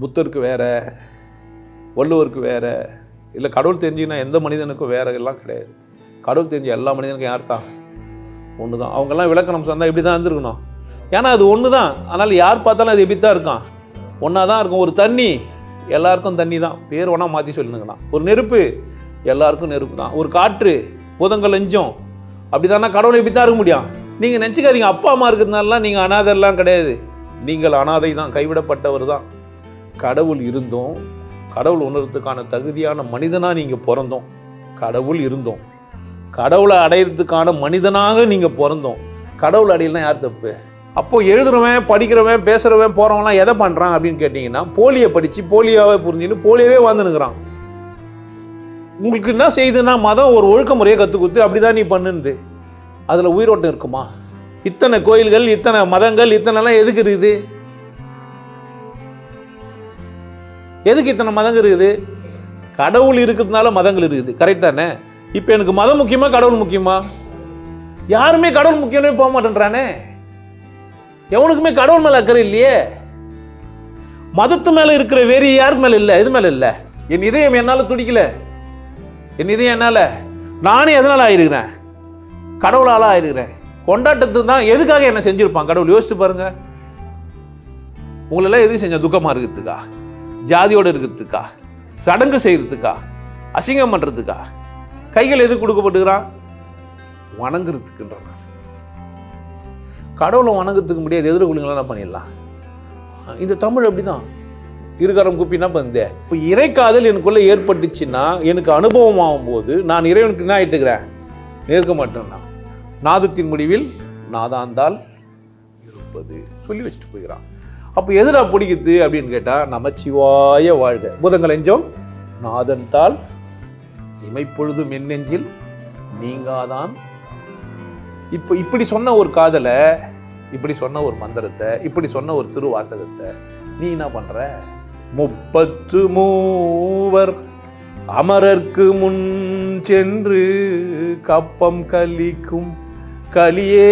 புத்தருக்கு வேற, வள்ளுவருக்கு வேற, இல்லை கடவுள் தெரிஞ்சுன்னா எந்த மனிதனுக்கும் வேற எல்லாம் கிடையாது. கடவுள் தெரிஞ்ச எல்லா மனிதனுக்கும் யார் தான்? ஒன்று தான். அவங்கெல்லாம் விளக்கணம் சொன்னால் இப்படி தான் இருந்திருக்கணும். ஏன்னா அது ஒன்று தான். அதனால் யார் பார்த்தாலும் அது எப்படி தான் இருக்கான், ஒன்றா தான் இருக்கும். ஒரு தண்ணி எல்லாருக்கும் தண்ணி தான், பேர் வேணால் மாற்றி சொல்லுங்கண்ணா. ஒரு நெருப்பு எல்லாருக்கும் நெருப்பு தான். ஒரு காற்று, பூதங்கள் லஞ்சம், அப்படி தானே கடவுளை எப்படி தான் இருக்க முடியும்? நீங்கள் நினச்சிக்காதீங்க அப்பா அம்மா இருக்கிறதுனாலாம் நீங்கள் அனாதைலாம் கிடையாது. நீங்கள் அனாதை தான், கைவிடப்பட்டவர் தான். கடவுள் இருந்தோம், கடவுள் உணர்றதுக்கான தகுதியான மனிதனாக நீங்கள் பிறந்தோம். கடவுள் இருந்தோம், கடவுளை அடையிறதுக்கான மனிதனாக நீங்கள் பிறந்தோம். கடவுள் அடையலாம் யார் தப்பு? அப்போது எழுதுறவன், படிக்கிறவன், பேசுகிறவன், போகிறவன்லாம் எதை பண்ணுறான் அப்படின்னு கேட்டிங்கன்னா, போலியை படித்து போலியாவே புரிஞ்சுன்னு போலியாவே வாழ்ந்துனுக்குறான். உங்களுக்கு என்ன செய்யுதுன்னா, மதம் ஒரு ஒழுக்க முறையை கற்றுக் கொடுத்து அப்படி தான் நீ பண்ணுது. அதில் உயிரோட்டம் இருக்குமா? இத்தனை கோயில்கள், இத்தனை மதங்கள், இத்தனைலாம் எதுக்கு இருக்குது? எதுக்கு இத்தனை மதங்கள் இருக்குது? கடவுள் இருக்கிறதுனால மதங்கள் இருக்குது. கரெக்ட் தானே? இப்போ எனக்கு மதம் முக்கியமா, கடவுள் முக்கியமா? யாருமே கடவுள் முக்கியமே போக மாட்டேன்றானே. எவனுக்குமே கடவுள் மேல அக்கறை இல்லையே. மதத்து மேல இருக்கிற வெறி யாருக்கு மேல இல்லை? எது மேல இல்லை? என் இதயம் என்னால துடிக்கல. என் இதயம் என்னால, நானே எதனால ஆயிருக்கிறேன்? கடவுளால ஆயிருக்கிறேன். கொண்டாட்டத்துக்கு தான். எதுக்காக என்ன செஞ்சிருப்பான் கடவுள்? யோசிச்சு பாருங்க. உங்களெல்லாம் எதுக்கு செஞ்ச? துக்கமா இருக்கிறதுக்கா? ஜாதியோட இருக்கிறதுக்கா? சடங்கு செய்யறதுக்கா? அசிங்கம் பண்றதுக்கா? கைகள் எது கொடுக்கப்பட்டுக்கிறான்? வணங்குறதுக்குன்றான். கடவுளை வணங்குறதுக்கு முடியாது, எதிர்கொள்ளுங்களா என்ன பண்ணிடலாம். இந்த தமிழ் அப்படிதான். இருகாரம் கூப்பி என்ன பண்ணே. இப்போ இறைக்காதல் எனக்குள்ள ஏற்பட்டுச்சுன்னா, எனக்கு அனுபவம் ஆகும்போது நான் இறைவனுக்கு என்ன ஆயிட்டுக்கிறேன்? நேர்க்க மாட்டேன்னா. நாதத்தின் முடிவில் நாதாந்தால் இருப்பது சொல்லி வச்சுட்டு போயிடறான். அப்போ எதிரா பிடிக்குது அப்படின்னு கேட்டால், நமச்சிவாய வாழ்க, பூதங்கள் எஞ்சம் நாதன் தாள் இமைப்பொழுதும் என் நெஞ்சில் நீங்காதான். இப்போ இப்படி சொன்ன ஒரு காதலை, இப்படி சொன்ன ஒரு மந்திரத்தை, இப்படி சொன்ன ஒரு திருவாசகத்தை நீ என்ன பண்ற? 33 அமரர்க்கு முன் சென்று கப்பம் கலிக்கும் கலியே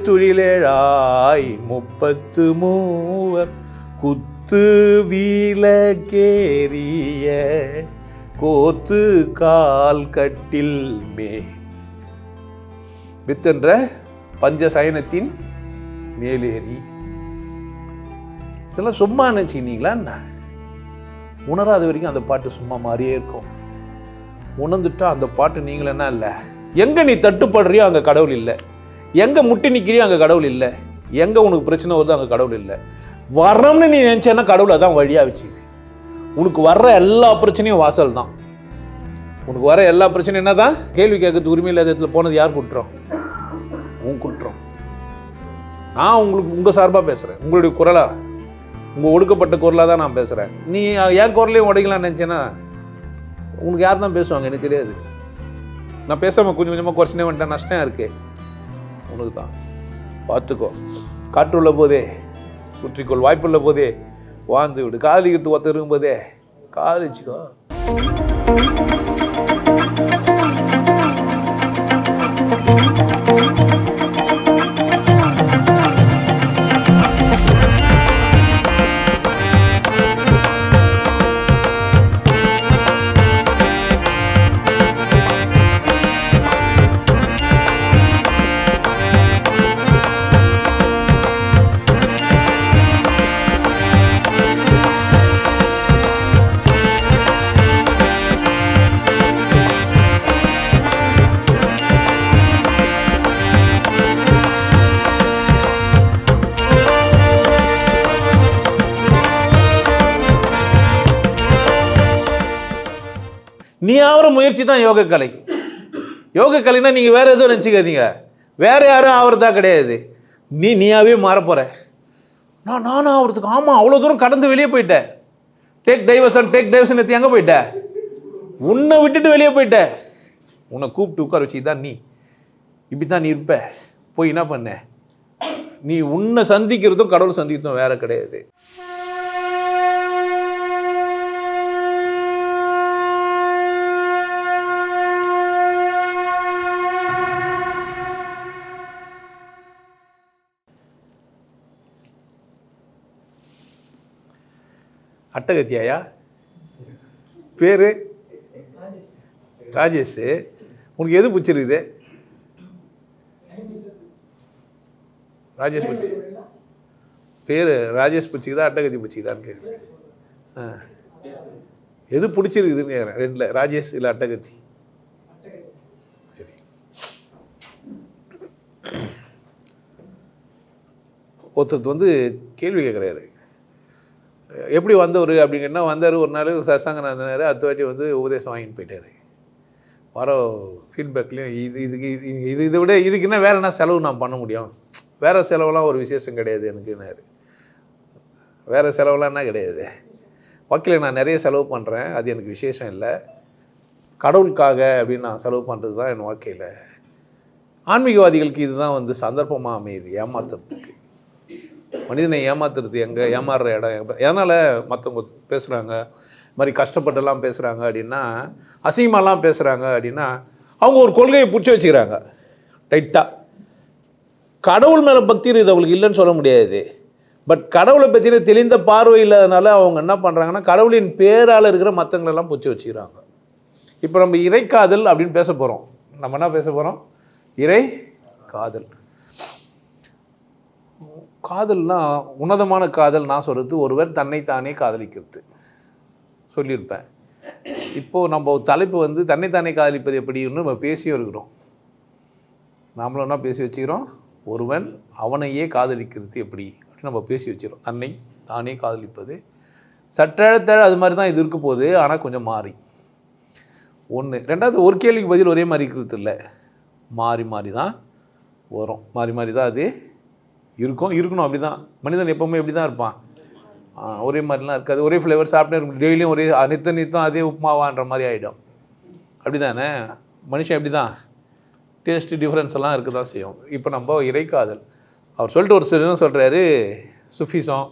துழிலேழாய் 33 குத்து வீலகேரிய கோத்து கால் கட்டில் மே வித்தென்ற பஞ்சசயனத்தின் மேலேறி. இதெல்லாம் சும்மா நினைச்சுக்கிட்டீங்களா என்ன? உணராத வரைக்கும் அந்த பாட்டு சும்மா மாதிரியே இருக்கும். உணர்ந்துட்டா அந்த பாட்டு நீங்கள் என்ன இல்லை. எங்க நீ தட்டுப்படுறியோ அங்க கடவுள் இல்லை. எங்க முட்டி நிற்கிறியோ அங்க கடவுள் இல்லை. எங்க உனக்கு பிரச்சனை வருதோ அங்க கடவுள் இல்லை. வரணும்னு நீ நினைச்சேன்னா கடவுள் அதான் வழியா வச்சுது. உனக்கு வர்ற எல்லா பிரச்சனையும் வாசல் தான். உனக்கு வர எல்லா பிரச்சனையும் என்னதான்? கேள்வி கேட்கறதுக்கு உரிமை இல்லாத இடத்துல போனது யார் குற்றம்? உன் குற்றம். நான் உங்களுக்கு உங்க சார்பா பேசுறேன், உங்களுடைய குரலா, உங்க ஒடுக்கப்பட்ட குரலா தான் நான் பேசுறேன். நீ என் குரலையும் உடைக்கலாம்னு நினைச்சேன்னா உனக்கு யார் தான் பேசுவாங்க? எனக்கு தெரியாது. நான் பேசாம கொஞ்சம் கொஞ்சமா குறைச்சினே வந்துட்டேன், நஷ்டம் இருக்கு உனக்கு தான். பார்த்துக்கோ. காற்றுள்ள போதே குற்றிக்கொள், வாய்ப்புள்ள போதே வாழ்ந்து விடு. காதலிக்கிறது ஒருத்தர் இருக்கும்போதே காதலிச்சுக்கோ. நீ ஆகிற முயற்சி தான் யோகக்கலை. யோகக்கலைன்னா நீங்கள் வேற எதுவும் நினச்சிக்காதீங்க. வேற யாரும் ஆகிறதா கிடையாது. நீயாவே மாறப்போற. நானும் ஆகிறதுக்கு. ஆமாம், அவ்வளோ தூரம் கடந்து வெளியே போயிட்டேன். டேக் டைவர்ஷன் எடுத்து எங்கே போயிட்ட? உன்னை விட்டுட்டு வெளியே போயிட்ட. உன்னை கூப்பிட்டு உட்கார வச்சு தான் நீ இப்படி தான் நீ இருப்ப. போய் என்ன பண்ண? நீ உன்னை சந்திக்கிறதும் கடவுள் சந்திக்கிறதும் வேற கிடையாது. அட்டகத்தியாயா பேர்? ராஜேஷ். உனக்கு எது பிடிச்சிருக்குது? ராஜேஷ் பிடிச்சி பேர் ராஜேஷ் பிடிச்சிக்குதா அட்டகத்தி பிடிச்சிக்குதான்னு கேட்குறேன். எது பிடிச்சிருக்குதுன்னு கேட்குறேன் ரெண்டில், ராஜேஷ் இல்லை அட்டகத்தி? சரி. ஒருத்தர் கேள்வி கேட்குறாரு, எப்படி வந்தவர் அப்படிங்கன்னா, வந்தார் ஒரு நாள் சத்சங்கம் நடந்தினார், அடுத்த வாட்டி உபதேசம் வாங்கிட்டு போயிட்டார். வர ஃபீட்பேக்லேயும் இதை விட இதுக்கு என்ன வேறு என்ன செலவு நான் பண்ண முடியும், வேறு செலவெல்லாம் ஒரு விசேஷம் கிடையாது எனக்குன்னாரு. வேறு செலவெல்லாம் என்ன கிடையாது, வக்கீல நான் நிறைய செலவு பண்ணுறேன், அது எனக்கு விசேஷம் இல்லை, கடவுளுக்காக அப்படின்னு நான் செலவு பண்ணுறது தான் என் வாழ்க்கையில். ஆன்மீகவாதிகளுக்கு இதுதான் சந்தர்ப்பமாக அமையுது ஏமாத்துறதுக்கு. மனிதனை ஏமாத்துறது எங்கே, ஏமாறுற இடம் எதனால் மற்றவங்க பேசுகிறாங்க, இது மாதிரி கஷ்டப்பட்டெல்லாம் பேசுகிறாங்க அப்படின்னா, அசிங்கமாலாம் பேசுகிறாங்க அப்படின்னா, அவங்க ஒரு கொள்கையை பிடிச்சி வச்சுக்கிறாங்க டைட்டாக. கடவுள் மேலே பக்தி இருக்குது அவங்களுக்கு, இல்லைன்னு சொல்ல முடியாது. பட் கடவுளை பற்றின தெளிந்த பார்வை இல்லாதனால அவங்க என்ன பண்ணுறாங்கன்னா, கடவுளின் பேரால் இருக்கிற மற்றவங்களெல்லாம் பிடிச்சி வச்சுக்கிறாங்க. இப்போ நம்ம இறைக்காதல் அப்படின்னு பேச போகிறோம். நம்ம என்ன பேச போகிறோம்? இறை காதல். காதல்னா உன்னதமான காதல் நான் சொல்கிறது ஒருவர் தன்னைத்தானே காதலிக்கிறது சொல்லியிருப்பேன். இப்போது நம்ம தலைப்பு தன்னைத்தானே காதலிப்பது எப்படின்னு நம்ம பேசியும் இருக்கிறோம். நாமளும் என்ன பேசி வச்சுக்கிறோம்? ஒருவன் அவனையே காதலிக்கிறது எப்படி அப்படின்னு நம்ம பேசி வச்சுக்கிறோம். தன்னை தானே காதலிப்பது சற்றழத்தழ அது மாதிரி தான் இது இருக்க போகுது, ஆனால் கொஞ்சம் மாறி. ஒன்று. ரெண்டாவது, ஒரு கேள்விக்கு பதில் ஒரே மாதிரி இருக்கிறது இல்லை, மாறி மாறி தான் வரும், மாறி மாறி தான் அது இருக்கணும். அப்படி தான் மனிதன் எப்போவுமே எப்படி தான் இருப்பான், ஒரே மாதிரிலாம் இருக்காது. ஒரே ஃப்ளேவர் சாப்பிட்டே இருக்கும், டெய்லியும் ஒரே நித்தம் அதே உப்புமாவான்ற மாதிரி ஆகிடும். அப்படி தானே மனுஷன் எப்படி தான் டேஸ்ட்டு டிஃப்ரென்ஸ் எல்லாம் இருக்க தான் செய்யும். இப்போ நம்ம இறைக்காதல் அவர் சொல்லிட்டு ஒரு சில சொல்கிறாரு, சுஃபிசம்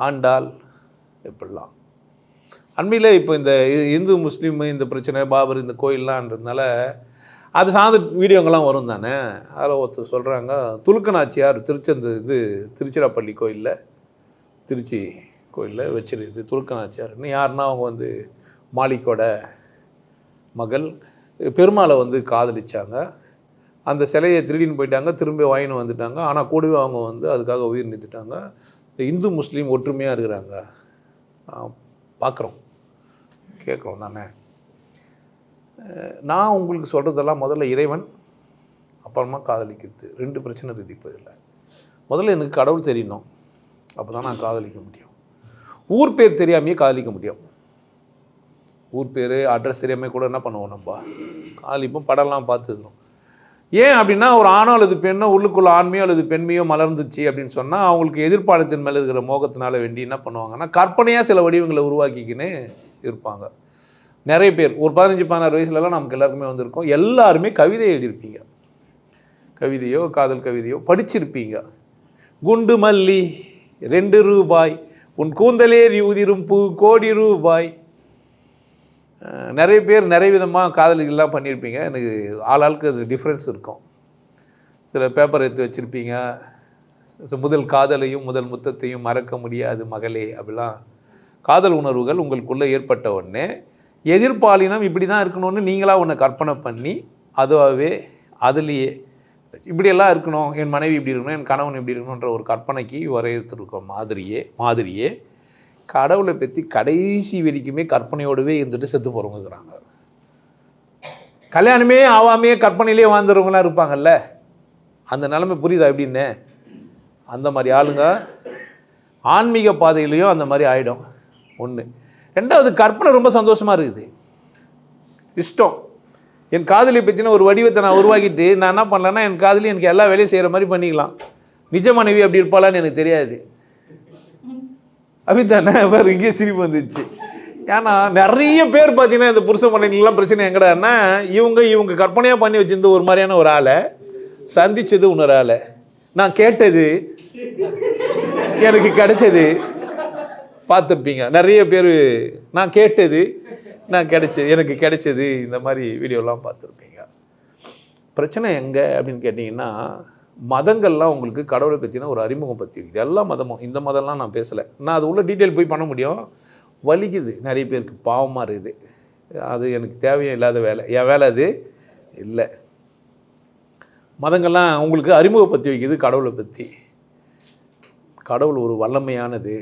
ஆண்டாள் எப்படிலாம் அண்மையில் இப்போ இந்த இந்து முஸ்லீம் இந்த பிரச்சனை பாபர் இந்த கோயிலெலான்றதுனால அது சார்ந்த வீடியோங்கள்லாம் வரும் தானே. அதில் ஒருத்தர் சொல்கிறாங்க, துலுக்க நாச்சியார் திருச்சிராப்பள்ளி கோயிலில், திருச்சி கோயிலில் வச்சிருக்குது துலுக்க நாச்சியார்னு. யாருன்னா அவங்க மாலிக்கோட மகள் பெருமாளை காதலிச்சாங்க. அந்த சிலையை திருடின்னு போயிட்டாங்க, திரும்பி வாங்கின்னு வந்துட்டாங்க. ஆனால் கூடவே அவங்க அதுக்காக உயிர் நீத்துட்டாங்க. இந்த இந்து முஸ்லீம் ஒற்றுமையாக இருக்கிறாங்க, பார்க்குறோம் கேட்குறோம் தானே. நான் உங்களுக்கு சொல்கிறதெல்லாம் முதல்ல இறைவன், அப்புறமா காதலிக்கிறது, ரெண்டு பிரச்சனை இருக்குது. இப்போ இல்லை, முதல்ல எனக்கு கடவுள் தெரியணும், அப்போ தான் நான் காதலிக்க முடியும். ஊர் பேர் தெரியாமையே காதலிக்க முடியும். ஊர் பேர் அட்ரஸ் தெரியாமல் கூட என்ன பண்ணுவோம், நம்ம காதலிப்போம், படம்லாம் பார்த்துக்கணும். ஏன் அப்படின்னா, ஒரு ஆணோ அல்லது பெண்ணோ உள்ளுக்குள்ள ஆண்மையோ அல்லது பெண்மையோ மலர்ந்துச்சு அப்படின்னு சொன்னால் அவங்களுக்கு எதிர்ப்பாளத்தின் மேலே இருக்கிற மோகத்தினால வேண்டி என்ன பண்ணுவாங்கன்னா, கற்பனையாக சில வடிவங்களை உருவாக்கிக்கின்னு இருப்பாங்க. நிறைய பேர் ஒரு 15-16 வயசுலலாம் நமக்கு எல்லாருக்குமே வந்திருக்கோம். எல்லாருமே கவிதை எழுதியிருப்பீங்க, கவிதையோ காதல் கவிதையோ படிச்சிருப்பீங்க. குண்டு மல்லி 2 ரூபாய், உன் கூந்தலேர் உதிரும் பூ கோடி ரூபாய். நிறைய பேர் நிறைய விதமாக காதலிகள்லாம் பண்ணியிருப்பீங்க. எனக்கு ஆளாளுக்கு அது டிஃப்ரென்ஸ் இருக்கும். சில பேப்பர் எடுத்து வச்சுருப்பீங்க, முதல் காதலையும் முதல் முத்தத்தையும் மறக்க முடியாது மகளே அப்படிலாம் காதல் உணர்வுகள் உங்களுக்குள்ளே ஏற்பட்ட உடனே எதிர்ப்பாலினம் இப்படி தான் இருக்கணும்னு நீங்களாக ஒன்று கற்பனை பண்ணி அதுவாகவே அதுலேயே இப்படியெல்லாம் இருக்கணும், என் மனைவி இப்படி இருக்கணும், என் கணவன் இப்படி இருக்கணுன்ற ஒரு கற்பனைக்கு வரையறுத்துருக்க மாதிரியே கடவுளை பற்றி கடைசி வரைக்குமே கற்பனையோடவே இருந்துட்டு செத்து போகிறவங்கிறாங்க. கல்யாணமே ஆவாமையே கற்பனையிலே வாழ்ந்துறவங்களாம் இருப்பாங்கல்ல, அந்த நிலைமை புரியுதா எப்படின்னு? அந்த மாதிரி ஆளுங்க ஆன்மீக பாதையிலையும் அந்த மாதிரி ஆகிடும். ஒன்று. ரெண்டாவது, கற்பனை ரொம்ப சந்தோஷமாக இருக்குது, இஷ்டம். என் காதலியை பற்றின ஒரு வடிவத்தை நான் உருவாக்கிட்டு நான் என்ன பண்ணலன்னா, என் காதலி எனக்கு எல்லா வேலையும் செய்கிற மாதிரி பண்ணிக்கலாம். நிஜ மனைவி அப்படி இருப்பாளான்னு எனக்கு தெரியாது. அப்படி தானே வேறு இங்கேயே சிரிப்பு வந்துச்சு. ஏன்னா நிறைய பேர் பார்த்தீங்கன்னா இந்த புருஷ மனைவிலாம் பிரச்சனை எங்கடான்னா, இவங்க கற்பனையாக பண்ணி வச்சிருந்த ஒரு மாதிரியான ஒரு ஆளை சந்தித்தது இன்னொரு ஆளை, நான் கேட்டது எனக்கு கிடைச்சது பார்த்துருப்பீங்க. நிறைய பேர் நான் கேட்டது எனக்கு கிடைச்சது இந்த மாதிரி வீடியோலாம் பார்த்துருப்பீங்க. பிரச்சனை எங்கே அப்படின்னு கேட்டிங்கன்னா, மதங்கள்லாம் உங்களுக்கு கடவுளை பற்றின ஒரு அறிமுகம் பற்றி வைக்குது. எல்லா மதமும், இந்த மதம்லாம் நான் பேசலை, நான் அது உள்ள டீட்டெயில் போய் பண்ண முடியும். வலிக்குது நிறைய பேருக்கு, பாவமாக இருக்குது. அது எனக்கு தேவையும் இல்லாத வேலை, என் வேலை அது இல்லை. மதங்கள்லாம் உங்களுக்கு அறிமுகப்படுத்தி வைக்குது கடவுளை பற்றி. கடவுள் ஒரு வல்லமையானது,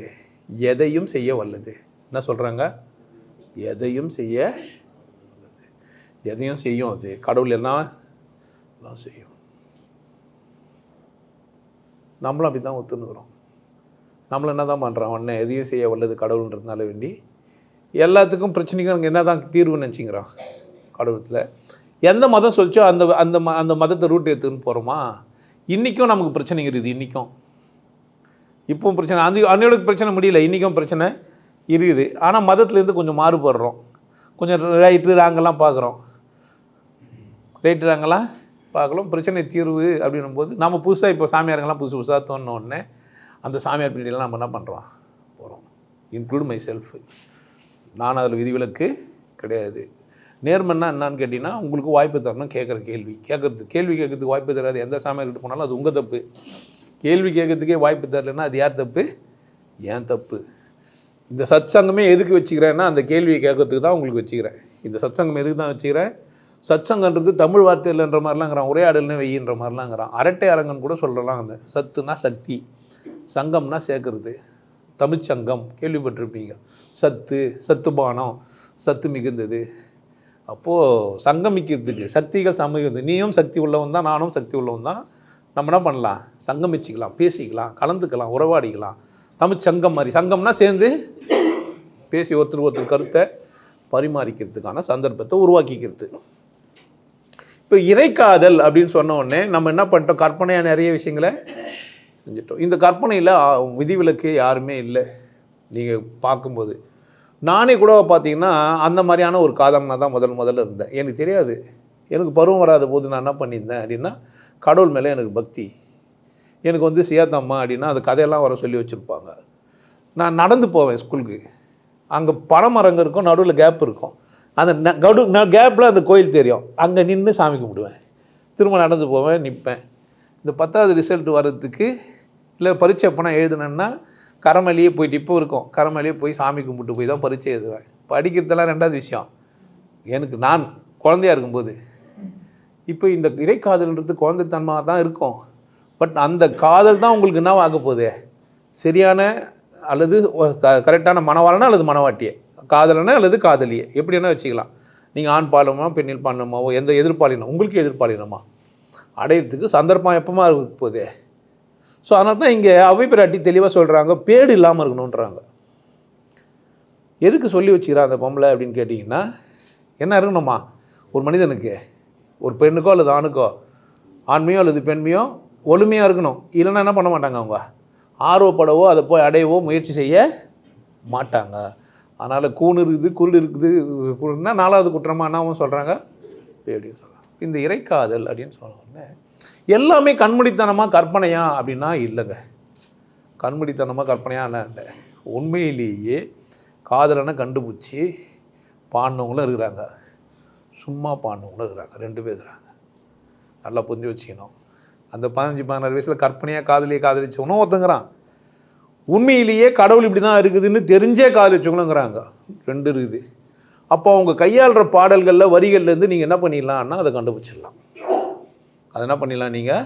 எதையும் செய்ய வல்லது. என்ன சொல்கிறாங்க? எதையும் செய்ய வல்லது, எதையும் செய்யும் அது. கடவுள் எல்லாம் செய்யும். நம்மளும் அப்படி தான் ஒத்துணுக்கிறோம். நம்மளும் என்ன தான் பண்ணுறோம்? உடனே எதையும் செய்ய வல்லது கடவுள்ன்றதுனால வேண்டி எல்லாத்துக்கும் பிரச்சனைக்கும் அங்கே என்ன தான் தீர்வுன்னு நினச்சிங்கிறோம். கடவுளத்தில் எந்த மதம் சொல்லிச்சோ அந்த அந்த அந்த மதத்தை ரூட் எடுத்துன்னு போகிறோமா? இன்றைக்கும் நமக்கு பிரச்சனைங்க இருக்குது. இன்றைக்கும் இப்போவும் பிரச்சனை, அன்னையோட பிரச்சனை முடியல, இன்றைக்கும் பிரச்சனை இருக்குது. ஆனால் மதத்துலேருந்து கொஞ்சம் மாறுபடுறோம், கொஞ்சம் ரைட்டு ராங்கெல்லாம் பார்க்குறோம். ரைட்டு ராங்கெல்லாம் பார்க்கலாம், பிரச்சனை தீர்வு அப்படின்னும் போது நம்ம புதுசாக இப்போ சாமியாருங்கெல்லாம் புதுசு புதுசாக தோணுன உடனே அந்த சாமியார் பின்னாடியெல்லாம் நம்ம என்ன பண்ணுறோம்? போகிறோம். Include my self. நான் அதில் விதிவிலக்கு கிடையாது. நேர்மைன்னா என்னான்னு கேட்டிங்கன்னா, உங்களுக்கு வாய்ப்பு தரணும். கேட்குற கேள்வி கேட்குறதுக்கு வாய்ப்பு தராது எந்த சாமியார்கிட்ட போனாலும் அது உங்கள் தப்பு. கேள்வி கேட்குறதுக்கே வாய்ப்பு தரலைன்னா அது யார் தப்பு? ஏன் தப்பு. இந்த சத் சங்கமே எதுக்கு வச்சுக்கிறேன்னா அந்த கேள்வியை கேட்கறதுக்கு தான் உங்களுக்கு வச்சுக்கிறேன். இந்த சத் சங்கம் எதுக்கு தான் வச்சுக்கிறேன்? சத் சங்கன்றது தமிழ் வார்த்தை இல்லைன்ற மாதிரிலாங்கிறான், உரையாடல்னு வெய்யின்ற மாதிரிலாங்கிறான். அரட்டை அரங்கன்னு கூட சொல்லலாம். அந்த சத்துனா சக்தி, சங்கம்னா சேர்க்கறது. தமிழ்ச்சங்கம் கேள்விப்பட்டிருப்பீங்க. சத்து, சத்துபானம், சத்து மிகுந்தது. அப்போது சங்கமிக்கிறதுக்கு சக்திகள் சமகிறது. நீயும் சக்தி உள்ளவன் தான், நானும் சக்தி உள்ளவன் தான். நம்ம என்ன பண்ணலாம்? சங்கமிச்சிக்கலாம், பேசிக்கலாம், கலந்துக்கலாம், உறவாடிக்கலாம். தமிழ்ச்சங்கம் மாதிரி. சங்கம்னா சேர்ந்து பேசி ஒருத்தர் கருத்தை பரிமாறிக்கிறதுக்கான சந்தர்ப்பத்தை உருவாக்கிக்கிறது. இப்போ இறைக்காதல் அப்படின்னு சொன்ன உடனே நம்ம என்ன பண்ணிட்டோம்? கற்பனையாக நிறைய விஷயங்களை செஞ்சிட்டோம். இந்த கற்பனையில் விதிவிலக்கு யாருமே இல்லை. நீங்கள் பார்க்கும்போது நானே கூட பார்த்தீங்கன்னா அந்த மாதிரியான ஒரு காதலனாக தான் முதல்ல இருந்தேன். எனக்கு தெரியாது. எனக்கு பருவம் வராத போது நான் என்ன பண்ணியிருந்தேன் அப்படின்னா, கடவுள் மேலே எனக்கு பக்தி. எனக்கு சியாத்தம்மா அப்படின்னா அது கதையெல்லாம் வர சொல்லி வச்சுருப்பாங்க. நான் நடந்து போவேன் ஸ்கூலுக்கு. அங்கே பனைமரங்க இருக்கும், நடுவில் கேப் இருக்கும். அந்த கேப்பில் அந்த கோயில் தெரியும். அங்கே நின்று சாமி கும்பிடுவேன். திரும்ப நடந்து போவேன், நிற்பேன். இந்த 10வது ரிசல்ட் வர்றதுக்கு இல்லை பரீட்சை எப்போனா எழுதுனேன்னா கரமலையே போயிட்டு இப்போ இருக்கும், கரமலையே போய் சாமி கும்பிட்டு போய் தான் பரீட்சை எழுதுவேன். படிக்கிறதெல்லாம் 2வது விஷயம். எனக்கு நான் குழந்தையாக இருக்கும்போது. இப்போ இந்த இறைக்காதல்ன்றது குழந்தைத்தன்மாக தான் இருக்கும். பட் அந்த காதல் தான் உங்களுக்கு என்ன ஆக போகுது? சரியான அல்லது கரெக்டான மனவாளனா அல்லது மனவாட்டியே, காதலனா அல்லது காதலியே, எப்படி என்ன வச்சுக்கலாம். நீங்கள் ஆண் பாலினமோ பெண்ணில் பாலினமாவோ எந்த எதிர்பாலினம் உங்களுக்கு எதிர்பாலினமா அடையிறதுக்கு சந்தர்ப்பம் எப்பமா இருக்க போகுது. ஸோ அதனால தான் இங்கே அவை பிராட்டி தெளிவாக சொல்கிறாங்க, பேடு இல்லாமல் இருக்கணுன்றாங்க. எதுக்கு சொல்லி வச்சுக்கிறா அந்த பொம்பளை அப்படின்னு கேட்டிங்கன்னா, என்ன இருக்கணுமா ஒரு மனிதனுக்கு, ஒரு பெண்ணுக்கோ அல்லது ஆணுக்கோ, ஆண்மையோ அல்லது பெண்மையோ ஒழுமையாக இருக்கணும். இல்லைன்னா என்ன பண்ண மாட்டாங்க, அவங்க ஆர்வப்படவோ அதை போய் அடையவோ முயற்சி செய்ய மாட்டாங்க. அதனால் கூணு இருக்குது, குருடு இருக்குது, குருன்னா 4வது குற்றமாக என்னவும் சொல்கிறாங்க, அப்படின்னு சொல்கிறாங்க. இந்த இறைக்காதல் அப்படின்னு சொன்னோடனே எல்லாமே கண்மூடித்தனமாக கற்பனையா அப்படின்னா இல்லைங்க. கண்மூடித்தனமாக கற்பனையாக இல்லை. உண்மையிலேயே காதலனை கண்டுபிடிச்சி பாடினவங்களும் இருக்கிறாங்க, சும்மா பாடினவங்களும் இருக்கிறாங்க. 2 பேர் இருக்கிறாங்க. நல்லா புரிஞ்சு வச்சுக்கணும். அந்த 15-16 வயசில் கற்பனையாக காதலிச்சவனும் ஒருத்தங்கிறான். உண்மையிலேயே கடவுள் இப்படி தான் இருக்குதுன்னு தெரிஞ்சே காதலிச்சவங்களுங்கிறாங்க. 2 இருக்குது. அப்போ அவங்க கையாளுற பாடல்களில் வரிகள்லேருந்து நீங்கள் என்ன பண்ணிடலாம்னா அதை கண்டுபிடிச்சிடலாம். அதை என்ன பண்ணிடலாம், நீங்கள்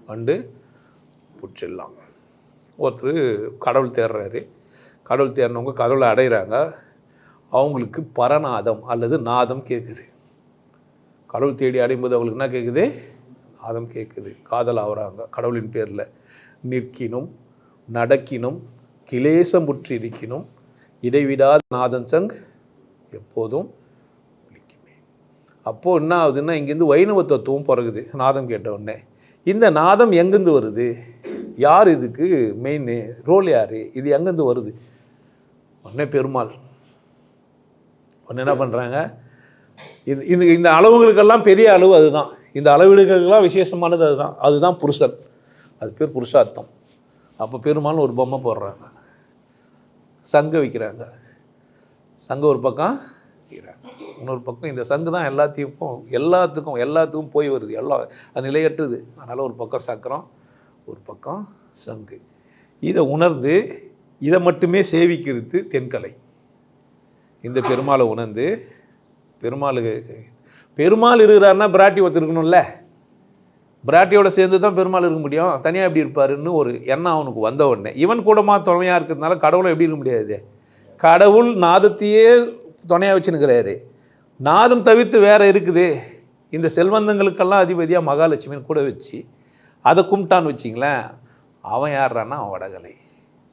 கண்டுபிடிச்சிடலாம். ஒருத்தர் கடவுள் தேடுறாரு, கடவுள் தேடினவங்க கடவுளை அடைகிறாங்க. அவங்களுக்கு பரநாதம் அல்லது நாதம் கேட்குது. கடவுள் தேடி அடையும்போது அவங்களுக்கு என்ன கேட்குது? நாதம் கேட்குது. காதல் ஆகுறாங்க கடவுளின் பேரில். நிற்கினும் நடக்கினும் கிளேசமுற்றி இருக்கினும் இடைவிடாத நாதன் சங் எப்போதும் ஒலிக்குமே. அப்போது என்ன ஆகுதுன்னா, இங்கேருந்து வைணவ தத்துவம் பிறகுது நாதம் கேட்ட உடனே. இந்த நாதம் எங்கேருந்து வருது? யார் இதுக்கு மெயின் ரோல்? யார் இது? எங்கேருந்து வருது? உடனே பெருமாள். உடனே என்ன பண்ணுறாங்க, இந்த அளவுகளுக்கெல்லாம் பெரிய அளவு அதுதான். இந்த அளவீடுகளுக்கெல்லாம் விசேஷமானது அதுதான் புருஷன். அது பேர் புருஷார்த்தம். அப்போ பெருமாள் ஒரு பொம்மை போடுறாங்க, சங்கு வைக்கிறாங்க. சங்கு ஒரு பக்கம் வைக்கிறாங்க, இன்னொரு பக்கம் இந்த சங்கு தான் எல்லாத்துக்கும் போய் வருது, எல்லாம் அது நிலையற்றுது. அதனால் ஒரு பக்கம் சக்கரம், ஒரு பக்கம் சங்கு. இதை உணர்ந்து இதை மட்டுமே சேவிக்கிறது தென்கலை. இந்த பெருமாளை உணர்ந்து பெருமாள் இருக்கிறாருன்னா பிராட்டி ஒருத்தர் இருக்கணும்ல, பிராட்டியோட சேர்ந்து தான் பெருமாள் இருக்க முடியும். தனியாக எப்படி இருப்பாருன்னு ஒரு எண்ணம் அவனுக்கு வந்த உடனே இவன் கூடமா துணையாக இருக்கிறதுனால கடவுளை எப்படி இருக்க முடியாது. கடவுள் நாதத்தையே துணையாக வச்சுன்னுக்கிறாரு. நாதம் தவிர்த்து வேறு இருக்குது. இந்த செல்வந்தங்களுக்கெல்லாம் அதிபதியாக மகாலட்சுமின்னு கூட வச்சு அதை கும்பிட்டான்னு வச்சிங்களேன், அவன் யார்றான்னா அவன் வடகலை.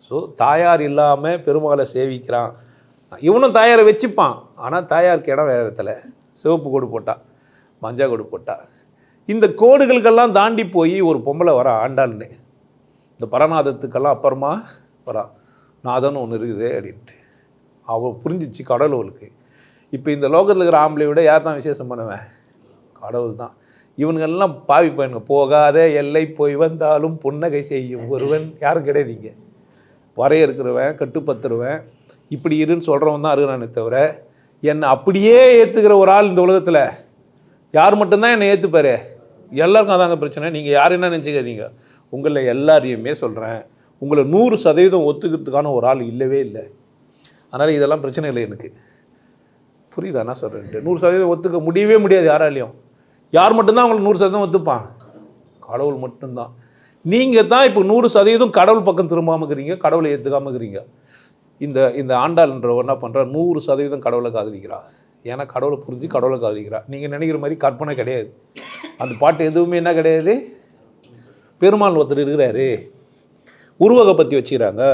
ஸோ தாயார் இல்லாமல் பெருமாளை சேவிக்கிறான். இவனும் தாயாரை வச்சுப்பான், ஆனால் தாயாருக்கு இடம் வேறு இடத்துல சிவப்பு கோடு போட்டா, மஞ்சள் கோடு போட்டா. இந்த கோடுகளுக்கெல்லாம் தாண்டி போய் ஒரு பொம்பளை வர ஆண்டாள்னு, இந்த பரநாதத்துக்கெல்லாம் அப்புறமா வரா, நாதன்னு ஒன்று இருக்குது அப்படின்ட்டு அவள் புரிஞ்சிச்சு கடவுளுக்கு. இப்போ இந்த லோகத்தில் இருக்கிற ஆம்பளை விட யார் தான் விசேஷம் பண்ணுவேன்? கடவுள் தான். இவனுங்கெல்லாம் பாவி பையனுங்க. போகாத எல்லை போய் வந்தாலும் புன்னகை செய்யும் ஒருவன் யாரும் கிடையாதுங்க. வரையறுக்கிறவன், கட்டுப்பத்துருவன், இப்படி இருன்னு சொல்கிறவன் தான் இருக்கிறானே தவிர என்னை அப்படியே ஏற்றுக்கிற ஒரு ஆள் இந்த உலகத்தில் யார் மட்டும்தான் என்னை ஏற்றுப்பார்? எல்லாருக்கும் அதாங்க பிரச்சனை. நீங்கள் யார் என்ன நினச்சிக்காதீங்க, உங்களில் எல்லாரையுமே சொல்கிறேன், உங்களை 100% ஒத்துக்கிறதுக்கான ஒரு ஆள் இல்லவே இல்லை. அதனால் இதெல்லாம் பிரச்சனை இல்லை எனக்கு. புரியுதா நான் சொல்கிறேன்ட்டு? 100% ஒத்துக்க முடியவே முடியாது யாராலையும். யார் மட்டும்தான் உங்களுக்கு 100% ஒத்துப்பான்? கடவுள் மட்டும்தான். நீங்கள் தான் இப்போ 100% கடவுள் பக்கம் திரும்பாமல் இருக்கிறீங்க, கடவுளை ஏற்றுக்காமல் இருக்கிறீங்க. இந்த ஆண்டாள்ன்றவர் என்ன பண்ணுறா, 100% கடவுளை காதலிக்கிறா. ஏன்னா கடவுளை புரிஞ்சு கடவுளை காதலிக்கிறா. நீங்கள் நினைக்கிற மாதிரி கற்பனை கிடையாது. அந்த பாட்டு எதுவுமே என்ன கிடையாது. பெருமாள் ஒருத்தர் இருக்கிறாரு, உருவகை பற்றி வச்சுக்கிறாங்க,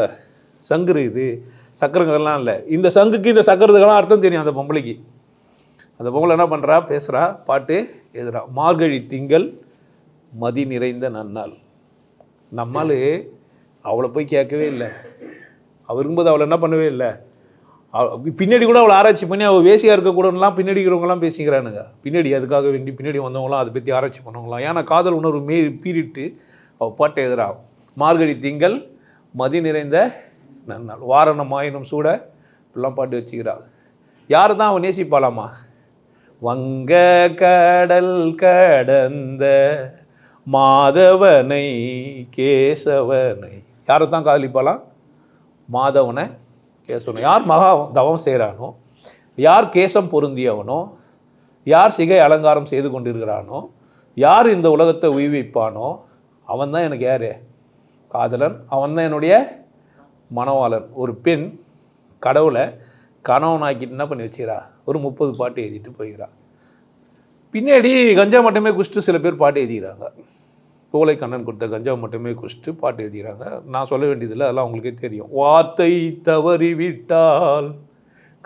சங்கு இது சக்கரங்கள்லாம் இல்லை. இந்த சங்குக்கு இந்த சக்கரத்துக்கெல்லாம் அர்த்தம் தெரியும் அந்த பொம்பளைக்கு. அந்த பொம்பளை என்ன பண்ணுறா, பேசுகிறா, பாட்டு எழுதுறா. மார்கழி திங்கள் மதி நிறைந்த நன்னாள். நம்மால் அவளை போய் கேட்கவே இல்லை. அவள் இருக்கும்போது அவளை என்ன பண்ணவே இல்லை. பின்னாடி கூட அவளை ஆராய்ச்சி பண்ணி அவள் வேசியாக இருக்கக்கூடலாம் பின்னாடி இருக்கிறவங்களாம் பேசிக்கிறானுங்க. பின்னாடி அதுக்காக வேண்டி பின்னாடி வந்தவங்களாம் அதை பற்றி ஆராய்ச்சி பண்ணவங்களாம். ஏன்னா காதல் உணர்வு பீறிட்டு அவள் பாட்டை எழுதுறா. மார்கழி திங்கள் மதி நிறைந்த நன்னாள், வாரணம் ஆயினும் சூட இப்படிலாம் பாட்டு வச்சுக்கிறா. யார் தான் அவன் நேசிப்பாளாமா? வங்க கடல் கடந்த மாதவனை கேசவனை. யாரை தான் காதலிப்பாலாம்? மாதவனை கேசவனை. யார் மகா தவம் செய்கிறானோ, யார் கேசம் பொருந்தியவனோ, யார் சிகை அலங்காரம் செய்து கொண்டிருக்கிறானோ, யார் இந்த உலகத்தை உய்விப்பானோ அவன் தான் எனக்கு யார்? காதலன். அவன் தான் என்னுடைய மணவாளன். ஒரு பெண் கடவுளை கணவனாக்கிட்டு என்ன பண்ணி வச்சுக்கிறா, ஒரு 30 பாட்டு எழுதிட்டு போய்கிறா. பின்னாடி கஞ்சா மட்டுமே குடிச்சிட்டு சில பேர் பாட்டு எழுதிக்கிறாங்க. கோலை கண்ணன் கொடுத்த கஞ்சா மட்டுமே குடிச்சிட்டு பாட்டு எழுதிக்கிறாங்க. நான் சொல்ல வேண்டியதில்லை, அதெல்லாம் அவங்களுக்கே தெரியும். வார்த்தை தவறி விட்டால்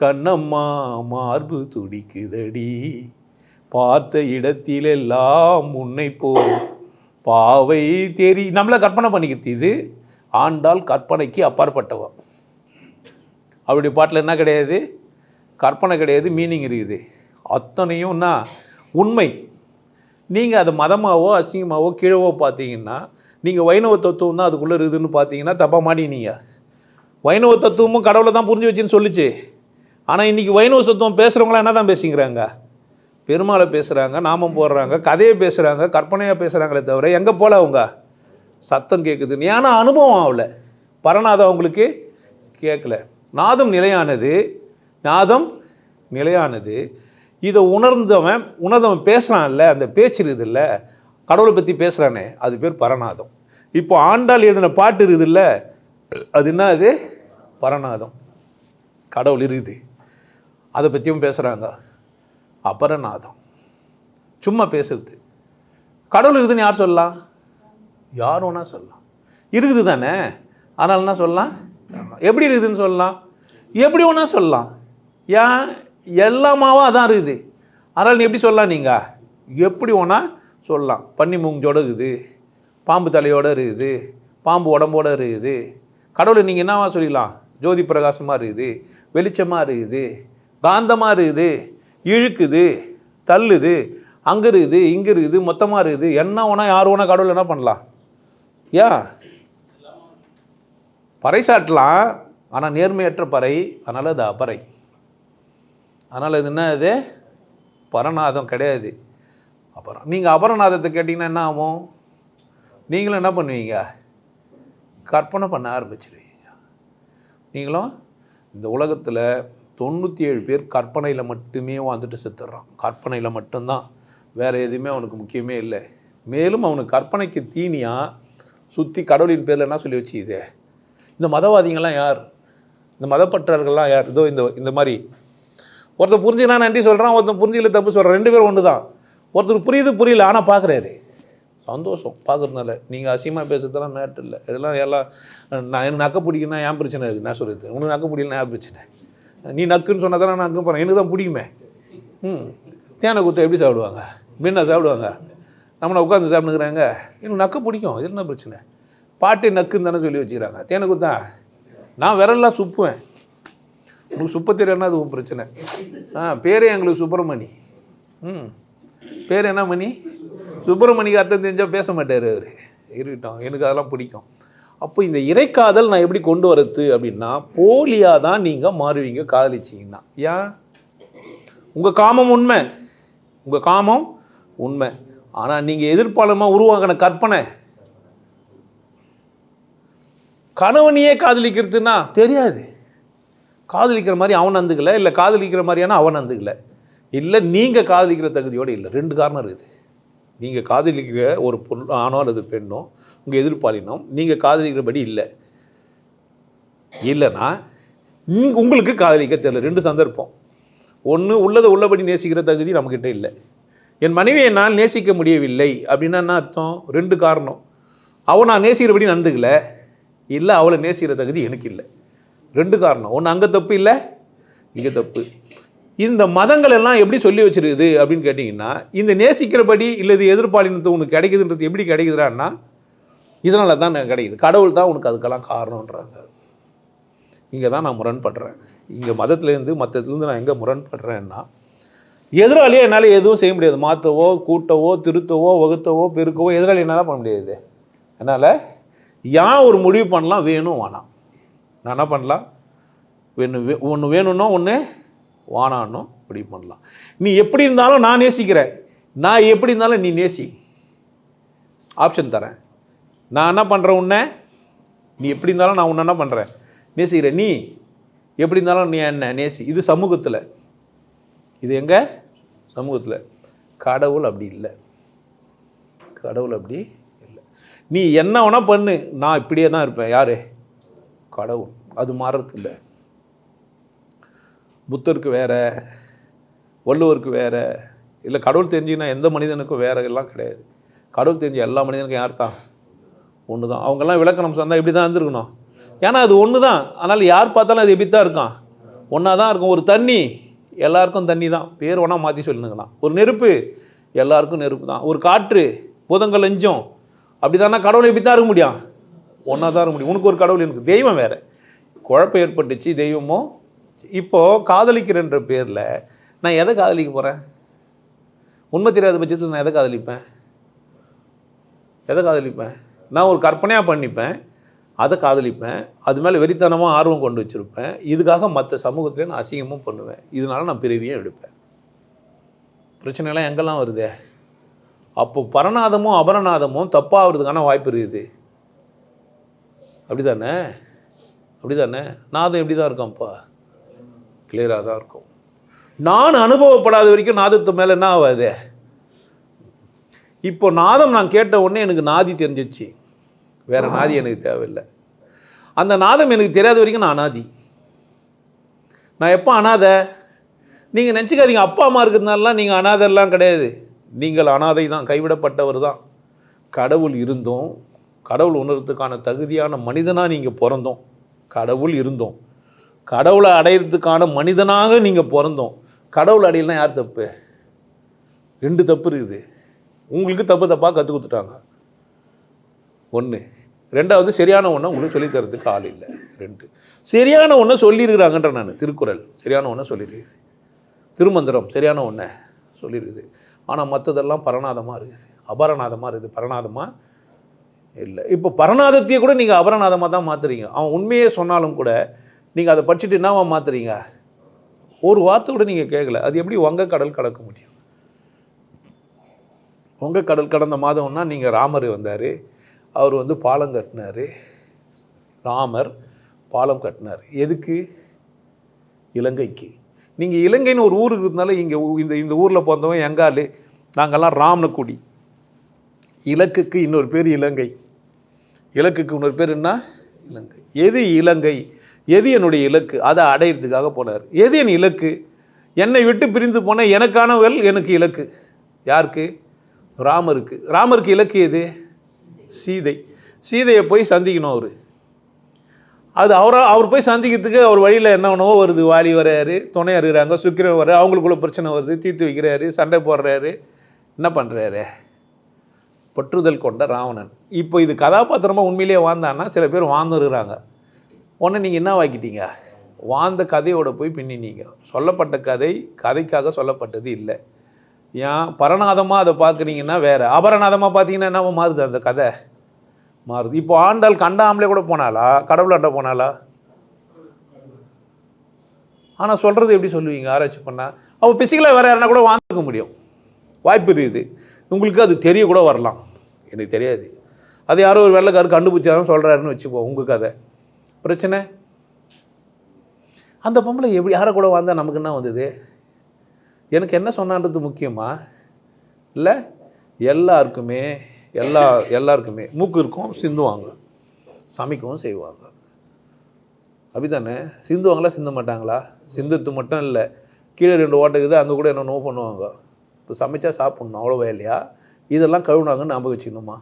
கண்ணம்மா மார்பு துடிக்குதடி, பார்த்த இடத்திலெல்லாம் உன்னை போ பாவை தேரி. நம்மளை கற்பனை பண்ணிக்கிறது. இது ஆண்டாள் கற்பனைக்கு அப்பாற்பட்டவன். அவருடைய பாட்டில் என்ன கிடையாது? கற்பனை கிடையாது, மீனிங் இருக்குது. அத்தனையும்னா உண்மை. நீங்கள் அதை மதமாவோ அசிங்கமாவோ கீழவோ பார்த்தீங்கன்னா, நீங்கள் வைணவ தத்துவம் தான் அதுக்குள்ளே இருக்குதுன்னு பார்த்தீங்கன்னா தப்பாக மாட்டினீங்க. வைணவ தத்துவமும் கடவுளை தான் புரிஞ்சு வச்சுன்னு சொல்லிச்சு. ஆனால் இன்றைக்கி வைணவ தத்துவம் பேசுகிறவங்களாம் என்ன தான் பேசிக்கிறாங்க? பெருமாளை பேசுகிறாங்க, நாமம் போடுறாங்க, கதையை பேசுகிறாங்க, கற்பனையாக பேசுகிறாங்களே தவிர எங்கே போல அவங்க சத்தம் கேட்குதுன்னு. ஏன்னா அனுபவம் ஆகலை. பரநாதம் அவங்களுக்கு கேட்கல. நாதம் நிலையானது, நாதம் நிலையானது. இதை உணர்ந்தவன் பேசுகிறான்ல, அந்த பேச்சு இருக்குது இல்லை, கடவுளை பற்றி பேசுகிறானே, அது பேர் பரநாதம். இப்போ ஆண்டாள் எழுதின பாட்டு இருக்குது இல்லை, அது என்ன? அது பரநாதம். கடவுள் இருக்குது, அதை பற்றியும் பேசுகிறாங்க. அபரநாதம் சும்மா பேசுறது. கடவுள் இருக்குதுன்னு யார் சொல்லலாம்? யார் வேணா சொல்லலாம். இருக்குது தானே, அதனால என்ன சொல்லலாம்? எப்படி இருக்குதுன்னு சொல்லலாம், எப்படி வேணா சொல்லலாம். ஏன்? எல்லாமாவும் அதான் இருக்குது. அதனால் நீ எப்படி சொல்லலாம்? நீங்கள் எப்படி வேணா சொல்லலாம். பன்னி மூஞ்சோடு இருக்குது, பாம்பு தலையோடு இருக்குது, பாம்பு உடம்போடு இருக்குது. கடவுளை நீங்கள் என்னவா சொல்லிடலாம்? ஜோதி பிரகாசமாக இருக்குது, வெளிச்சமாக இருக்குது, காந்தமாக இருக்குது, இழுக்குது, தள்ளுது, அங்கே இருக்குது, இங்கே இருக்குது, மொத்தமாக இருக்குது. என்ன வேணா யார் வேணா கடவுள் என்ன பண்ணலாம்? ஏன் பறைசாட்டலாம், ஆனால் நேர்மையற்ற பறை, அதனால் அது அபறை. அதனால் இது என்ன? அது பரநாதம் கிடையாது. அப்புறம் நீங்கள் அபரநாதத்தை கேட்டிங்கன்னா என்ன ஆகும்? நீங்களும் என்ன பண்ணுவீங்க? கற்பனை பண்ண ஆரம்பிச்சிருவீங்க. நீங்களும் இந்த உலகத்தில் 97 பேர் கற்பனையில் மட்டுமே வாழ்ந்துட்டு செத்துடுறான். கற்பனையில் மட்டும்தான், வேறு எதுவுமே அவனுக்கு முக்கியமே இல்லை. மேலும் அவனுக்கு கற்பனைக்கு தீனியாக சுற்றி கடவுளின் பேரில் என்ன சொல்லி வச்சு இது. இந்த மதவாதிகள்லாம் யார்? இந்த மதப்பற்றர்கள்லாம் யார்? இதோ இந்த மாதிரி ஒருத்தர் புரிஞ்சுனா நன்றி சொல்கிறான், ஒருத்தர் புரிஞ்சிக்கல தப்பு சொல்கிறான். 2 பேரும் ஒன்று தான். ஒருத்தர் புரியல, ஆனால் பார்க்குறாரு, சந்தோஷம் பார்க்குறதுனால. நீங்கள் அசிங்கமாக பேசுறதுலாம் நேட்டு இல்லை. இதெல்லாம் எல்லாம் நான் எனக்கு நக்க பிடிக்குன்னா ஏன் பிரச்சனை? இது நான் சொல்கிறது, உனக்கு நக்க பிடிக்கலன்னா ஏன் பிரச்சனை? நீ நக்குன்னு சொன்னால் தான் நான் நக்கு போகிறேன், எனக்கு தான் பிடிக்குமே. தேனை குத்த எப்படி சாப்பிடுவாங்க? மீனா சாப்பிடுவாங்க? நம்மளை உட்காந்து சாப்பிட்டுக்கிறாங்க. எனக்கு நக்க பிடிக்கும், இது என்ன பிரச்சனை? பாட்டி நக்குன்னு தானே சொல்லி வச்சுக்கிறாங்க. தேனை குத்தா நான் விரல்லாம் சுப்புவேன், உனக்கு சுப்ப தெரியலன்னா அது உன் பிரச்சனை. பேரே எங்களுக்கு சுப்பிரமணி. பேர் என்ன மணி? சுப்பிரமணிக்கு அர்த்தம் தெரிஞ்சால் பேச மாட்டார் அவர். இருக்கட்டும், எனக்கு அதெல்லாம் பிடிக்கும். அப்போ இந்த இறைக்காதல் நான் எப்படி கொண்டு வரது அப்படின்னா, போலியாக தான் நீங்கள் மாறுவீங்க காதலிச்சிங்கன்னா. ஏன்? உங்கள் காமம் உண்மை, உங்கள் காமம் உண்மை. ஆனால் நீங்கள் எதிர்ப்பாளமாக உருவாக்கின கற்பனை, கணவனையே காதலிக்கிறதுனா தெரியாது. காதலிக்கிற மாதிரி அவன் நந்துக்கலை, இல்லை காதலிக்கிற மாதிரியான அவன் நந்துக்கலை, இல்லை நீங்கள் காதலிக்கிற தகுதியோடு இல்லை. 2 காரணம் இருக்குது. நீங்கள் காதலிக்கிற ஒரு பொருள் ஆணோ அல்லது பெண்ணோ, உங்கள் எதிர்ப்பாளினோம் நீங்கள் காதலிக்கிறபடி இல்லைன்னா உங்களுக்கு காதலிக்க தெரியல. 2 சந்தர்ப்பம். ஒன்று, உள்ளதை உள்ளபடி நேசிக்கிற தகுதி நம்மக்கிட்ட இல்லை. என் மனைவியை நான் நேசிக்க முடியவில்லை அப்படின்னா என்ன அர்த்தம்? 2 காரணம். அவன் நான் நேசிக்கிறபடி நடந்துக்கல, இல்லை அவளை நேசிக்கிற தகுதி எனக்கு இல்லை. 2 காரணம். ஒன்று அங்கே தப்பு, இல்லை இங்கே தப்பு. இந்த மதங்கள் எல்லாம் எப்படி சொல்லி வச்சிருக்குது அப்படின்னு கேட்டிங்கன்னா, இந்த நேசிக்கிறபடி இல்லை இது எதிர்ப்பாளினத்து உனக்கு கிடைக்குதுன்றது எப்படி கிடைக்குதுறான்னா, இதனால தான் எனக்கு கிடைக்குது, கடவுள் தான் உனக்கு அதுக்கெல்லாம் காரணன்றாங்க. இங்கே தான் நான் முரண்படுறேன். இங்கே மதத்துலேருந்து மற்றத்துலேருந்து நான் எங்கே முரண்படுறேன்னா, எதிராளியே என்னால் எதுவும் செய்ய முடியாது. மாற்றவோ கூட்டவோ திருத்தவோ வகுத்தவோ பெருக்கவோ எதிராளி என்னால் பண்ண முடியாது. அதனால் ஏன் ஒரு முடிவு பண்ணலாம், வேணும் வேணாம். நான் என்ன பண்ணலாம், ஒன்று வேணும்னோ ஒன்று வானானோ முடிவு பண்ணலாம். நீ எப்படி இருந்தாலும் நான் நேசிக்கிறேன், நான் எப்படி இருந்தாலும் நீ நேசி, ஆப்ஷன் தரேன். நான் என்ன பண்ணுறேன், உன்னை நீ எப்படி இருந்தாலும் நான் உன்னை என்ன பண்ணுறேன், நேசிக்கிறேன். நீ எப்படி இருந்தாலும் நீ என்ன நேசி. இது சமூகத்தில், இது எங்கே சமூகத்தில். கடவுள் அப்படி இல்லை. கடவுள் அப்படி இல்லை. நீ என்ன வேணால் பண்ணு, நான் இப்படியே தான் இருப்பேன். யார்? கடவுள். அது மாறுறது இல்லை. புத்தருக்கு வேறு, வள்ளுவருக்கு வேறு, இல்லை கடவுள் தெரிஞ்சுன்னா எந்த மனிதனுக்கும் வேறு எல்லாம் கிடையாது. கடவுள் தெரிஞ்ச எல்லா மனிதனுக்கும் யார் தான்? ஒன்று தான். அவங்கெல்லாம் விளக்கணம் சொன்னால் இப்படி தான் இருந்திருக்கணும். ஏன்னா அது ஒன்று தான். அதனால் யார் பார்த்தாலும் அது எப்படி தான் இருக்கான், ஒன்றா தான் இருக்கும். ஒரு தண்ணி எல்லாருக்கும் தண்ணி தான், பேர் வேணால் மாற்றி சொல்லுங்கலாம். ஒரு நெருப்பு எல்லாருக்கும் நெருப்பு தான். ஒரு காற்று, பூதங்கள் லஞ்சம், அப்படி தானே கடவுள் எப்படி தான் இருக்க முடியும், ஒன்றா தான் இருக்க முடியும். உனக்கு ஒரு கடவுள், எனக்கு தெய்வம் வேறு. குழப்பம் ஏற்பட்டுச்சு, தெய்வமும். இப்போது காதலிக்கிறன்ற பேரில் நான் எதை காதலிக்க போகிறேன்? உண்மை தெரியாத பட்சத்தில் நான் எதை காதலிப்பேன்? நான் ஒரு கற்பனையாக பண்ணிப்பேன், அதை காதலிப்பேன். அது மேலே வெறித்தனமாக ஆர்வம் கொண்டு வச்சுருப்பேன். இதுக்காக மற்ற சமூகத்திலே நான் அசிங்கமும் பண்ணுவேன். இதனால நான் பிறவியும் எடுப்பேன். பிரச்சனைலாம் எங்கெல்லாம் வருது? அப்போ பரநாதமும் அபரநாதமும் தப்பாகிறதுக்கான வாய்ப்பு இருக்குது. அப்படி தானே? நாதம் எப்படி தான் இருக்கான்ப்பா, கிளியராக தான் இருக்கும். நான் அனுபவப்படாத வரைக்கும் நாதத்து மேலே என்ன ஆகாது. இப்போ நாதம் நான் கேட்ட உடனே எனக்கு நாதி தெரிஞ்சிச்சு, வேறு நாதி எனக்கு தேவையில்லை. அந்த நாதம் எனக்கு தெரியாத வரைக்கும் நான் அனாதி. நான் எப்போ அனாதை? நீங்கள் நினச்சிக்காதீங்க அப்பா அம்மா இருக்கிறதுனாலாம் நீங்கள் அனாதைலாம் கிடையாது. நீங்கள் அனாதை தான், கைவிடப்பட்டவர் தான். கடவுள் இருந்தோம், கடவுள் உணர்றதுக்கான தகுதியான மனிதனாக நீங்கள் பிறந்தோம். கடவுள் இருந்தோம், கடவுளை அடையிறதுக்கான மனிதனாக நீங்கள் பிறந்தோம். கடவுள் அடையலாம் யார் தப்பு? 2 தப்பு இருக்குது. உங்களுக்கு தப்பாக கற்றுக் கொடுத்துட்டாங்க, 1. 2வது சரியான ஒன்றை உங்களுக்கு சொல்லித்தரதுக்கு ஆள் இல்லை. 2 சரியான ஒன்றை சொல்லியிருக்கிறாங்கன்ற நான். திருக்குறள் சரியான ஒன்றை சொல்லியிருக்குது, திருமந்திரம் சரியான ஒன்றை சொல்லியிருக்குது. ஆனால் மற்றதெல்லாம் பரநாதமாக இருக்குது, அபரநாதமாக இருக்குது, பரநாதமாக இல்லை. இப்போ பரநாதத்தையே கூட நீங்கள் அபரநாதமாக தான் மாற்றுறீங்க. அவன் உண்மையே சொன்னாலும் கூட நீங்கள் அதை படிச்சுட்டு என்னவா மாற்றுறீங்க? ஒரு வார்த்தை கூட நீங்கள் கேட்கல. அது எப்படி வங்கக்கடல் கடக்க முடியும்? வங்கக்கடல் கடந்த மாதம்னா நீங்கள் ராமர் வந்தார், அவர் பாலம் கட்டினார். ராமர் பாலம் கட்டினார். எதுக்கு? இலங்கைக்கு. நீங்கள் இலங்கைன்னு ஒரு ஊருக்கு இருந்தாலும் இங்கே இந்த ஊரில் பிறந்தவன் எங்கால், நாங்கள்லாம் ராமனக்குடி. இலக்குக்கு இன்னொரு பேர் இலங்கை. இலக்குக்கு இன்னொரு பேர் என்ன? இலங்கை. எது இலங்கை? எது என்னுடைய இலக்கு? அதை அடையிறதுக்காக போனார். எது என் இலக்கு? என்னை விட்டு பிரிந்து போன எனக்கானவள் எனக்கு இலக்கு. யாருக்கு? ராமருக்கு. ராமருக்கு இலக்கு எது? சீதை. சீதையை போய் சந்திக்கணும் அவர். அது அவர் போய் சந்திக்கிறதுக்கு அவர் வழியில் என்னவோ வருது. வாலி வர்றாரு, துணை அறிகிறாங்க, சுக்கிரன் வர்றாரு, அவங்களுக்குள்ள பிரச்சனை வருது, தீர்த்து வைக்கிறாரு, சண்டை போடுறாரு. என்ன பண்ணுறாரு? பற்றுதல் கொண்ட ராவணன். இப்போ இது கதாபாத்திரமாக உண்மையிலேயே வாழ்ந்தான்னா சில பேர் வாழ்ந்துருக்கிறாங்க. ஒன்று நீங்கள் என்ன வாக்கிட்டீங்க? வாழ்ந்த கதையோட போய் பின்னினீங்க. சொல்லப்பட்ட கதைக்காக சொல்லப்பட்டது இல்லை. ஏன் பரநாதமாக அதை பார்க்குறீங்கன்னா வேறு, அபரநாதமாக பார்த்தீங்கன்னா என்ன மாறுது? அந்த கதை மாறுது. இப்போ ஆண்டாள் கண்டாமலே கூட போனாலா? கடவுளாண்ட போனாலா? ஆனால் சொல்கிறது எப்படி சொல்லுவீங்க ஆராய்ச்சி பண்ணால்? அவள் பிசிக்கலாக வேறு யாருன்னா கூட வாழ்ந்துக்க முடியும், வாய்ப்பு இருக்குது. உங்களுக்கு அது தெரிய கூட வரலாம், எனக்கு தெரியாது. அது யாரோ ஒரு வெள்ளைக்காரர் கண்டுபிடிச்சாலும் சொல்கிறாருன்னு வச்சுப்போம். உங்கள் கதை பிரச்சனை. அந்த பொம்பளை எப்படி யாரை கூட வாழ்ந்தால் நமக்கு என்ன வந்தது? எனக்கு என்ன சொன்னான்றது முக்கியமா இல்லை? எல்லாருக்குமே மூக்கு இருக்கும், சிந்துவாங்க, சமைக்கவும் செய்வாங்க. அப்படித்தானே? சிந்துவாங்களா சிந்த மாட்டாங்களா? சிந்துறது மட்டும் இல்லை, கீழே 2 ஓட்டைக்குது, அங்கே கூட என்ன நோவு பண்ணுவாங்க. இப்போ சமைச்சா சாப்பிட்ணும், அவ்வளோ வேலையா? இதெல்லாம் கழுவுனாங்கன்னு நம்ப வச்சுக்கணுமா?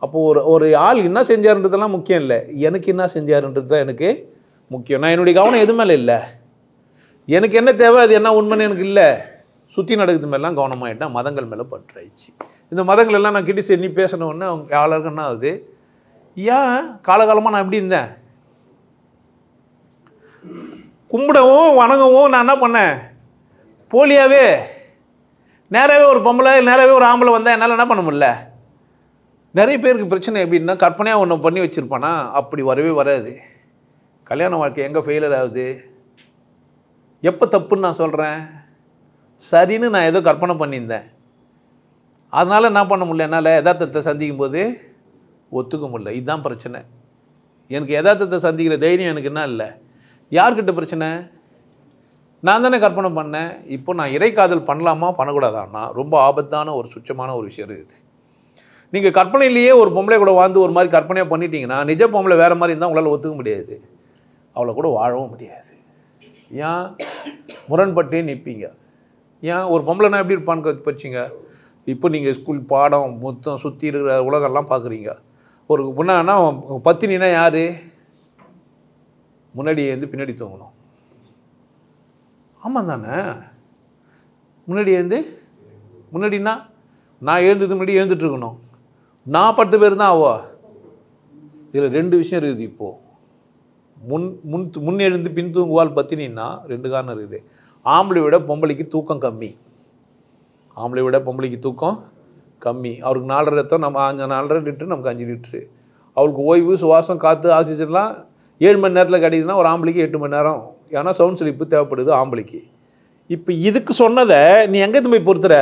அப்போது ஒரு ஆள் என்ன செஞ்சாருன்றதெல்லாம் முக்கியம் இல்லை, எனக்கு என்ன செஞ்சாருன்றது தான் எனக்கு முக்கியம். நான் என்னுடைய கவனம் எது மேலே இல்லை, எனக்கு என்ன தேவை, அது என்ன உண்மைன்னு எனக்கு இல்லை. சுற்றி நடக்குது மேலாம் கவனமாகிட்டேன், மதங்கள் மேலே பற்றாயிடுச்சு. இந்த மதங்கள் எல்லாம் நான் கிட்டி நீ பேசினோடனே அவங்க யாருக்கு என்ன ஆகுது? ஏன் காலகாலமாக நான் எப்படி இருந்தேன்? கும்பிடவும் வணங்கவும் நான் என்ன பண்ணேன்? போலியாவே நேராகவே ஒரு பொம்பளை, நேராகவே ஒரு ஆம்பளை வந்தால் என்னால் என்ன பண்ண முடியல? நிறைய பேருக்கு பிரச்சனை எப்படின்னா, கற்பனையாக ஒன்று பண்ணி வச்சுருப்பானா, அப்படி வரவே வராது. கல்யாண வாழ்க்கை எங்கே ஃபெயிலர் ஆகுது? எப்போ தப்புன்னு நான் சொல்கிறேன்? சரின்னு நான் ஏதோ கற்பனை பண்ணியிருந்தேன், அதனால் என்ன பண்ண முடியல, என்னால் யதார்த்தத்தை சந்திக்கும் போது ஒத்துக்க முடியல. இதுதான் பிரச்சனை. எனக்கு யதார்த்தத்தை சந்திக்கிற தைரியம் எனக்கு என்ன இல்லை. யார்கிட்ட பிரச்சனை? நான் தானே கற்பனை பண்ணேன். இப்போ நான் இறைக்காதல் பண்ணலாமா பண்ணக்கூடாதான்னா ரொம்ப ஆபத்தான ஒரு சுச்சமான ஒரு விஷயம் இருக்குது. நீங்கள் கற்பனையிலேயே ஒரு பொம்பளை கூட வாழ்ந்து ஒரு மாதிரி கற்பனையாக பண்ணிட்டீங்கன்னா, நிஜ பொம்பளை வேறு மாதிரி இருந்தால் உங்களால் ஒத்துக்க முடியாது, அவளை கூட வாழவும் முடியாது. ஏன்? முரண்பட்டே நிற்பீங்க. ஏன்? ஒரு பொம்பளைனா எப்படி இருப்பான்னு வச்சிங்க. இப்போ நீங்கள் ஸ்கூல் பாடம் மொத்தம் சுற்றி இருக்கிற உலகெல்லாம் பார்க்குறீங்க. ஒரு முன்னாடினா பத்தினா யார்? முன்னாடி எழுந்து பின்னாடி தூங்கணும். ஆமாம் தானே? முன்னாடி எழுந்து முன்னாடினா நான் எழுந்தது முன்னாடி எழுந்துட்டுருக்கணும். நான் 10 பேர் தான் ஆவா. இதில் 2 விஷயம் இருக்குது. இப்போது முன் எழுந்து பின் தூங்குவாள் பத்தினா 2 காரணம் இருக்குது. ஆம்பளை விட பொம்பளைக்கு தூக்கம் கம்மி. ஆம்பளை விட பொம்பளைக்கு தூக்கம் கம்மி. அவருக்கு 4.5 ரத்தம், நம்ம 4.5 லிட்ரு, நமக்கு 5 லிட்ரு. அவளுக்கு ஓய்வு, சுவாசம், காற்று, ஆக்சிஜன்லாம் 7 மணி நேரத்தில் கிடைக்குதுன்னா ஒரு ஆம்பளைக்கு 8 மணி நேரம். ஏன்னா சவுண்ட் ஸ்லீப்பு தேவைப்படுது ஆம்பளைக்கு. இப்போ இதுக்கு சொன்னதை நீ எங்கே போய் பொறுத்துற?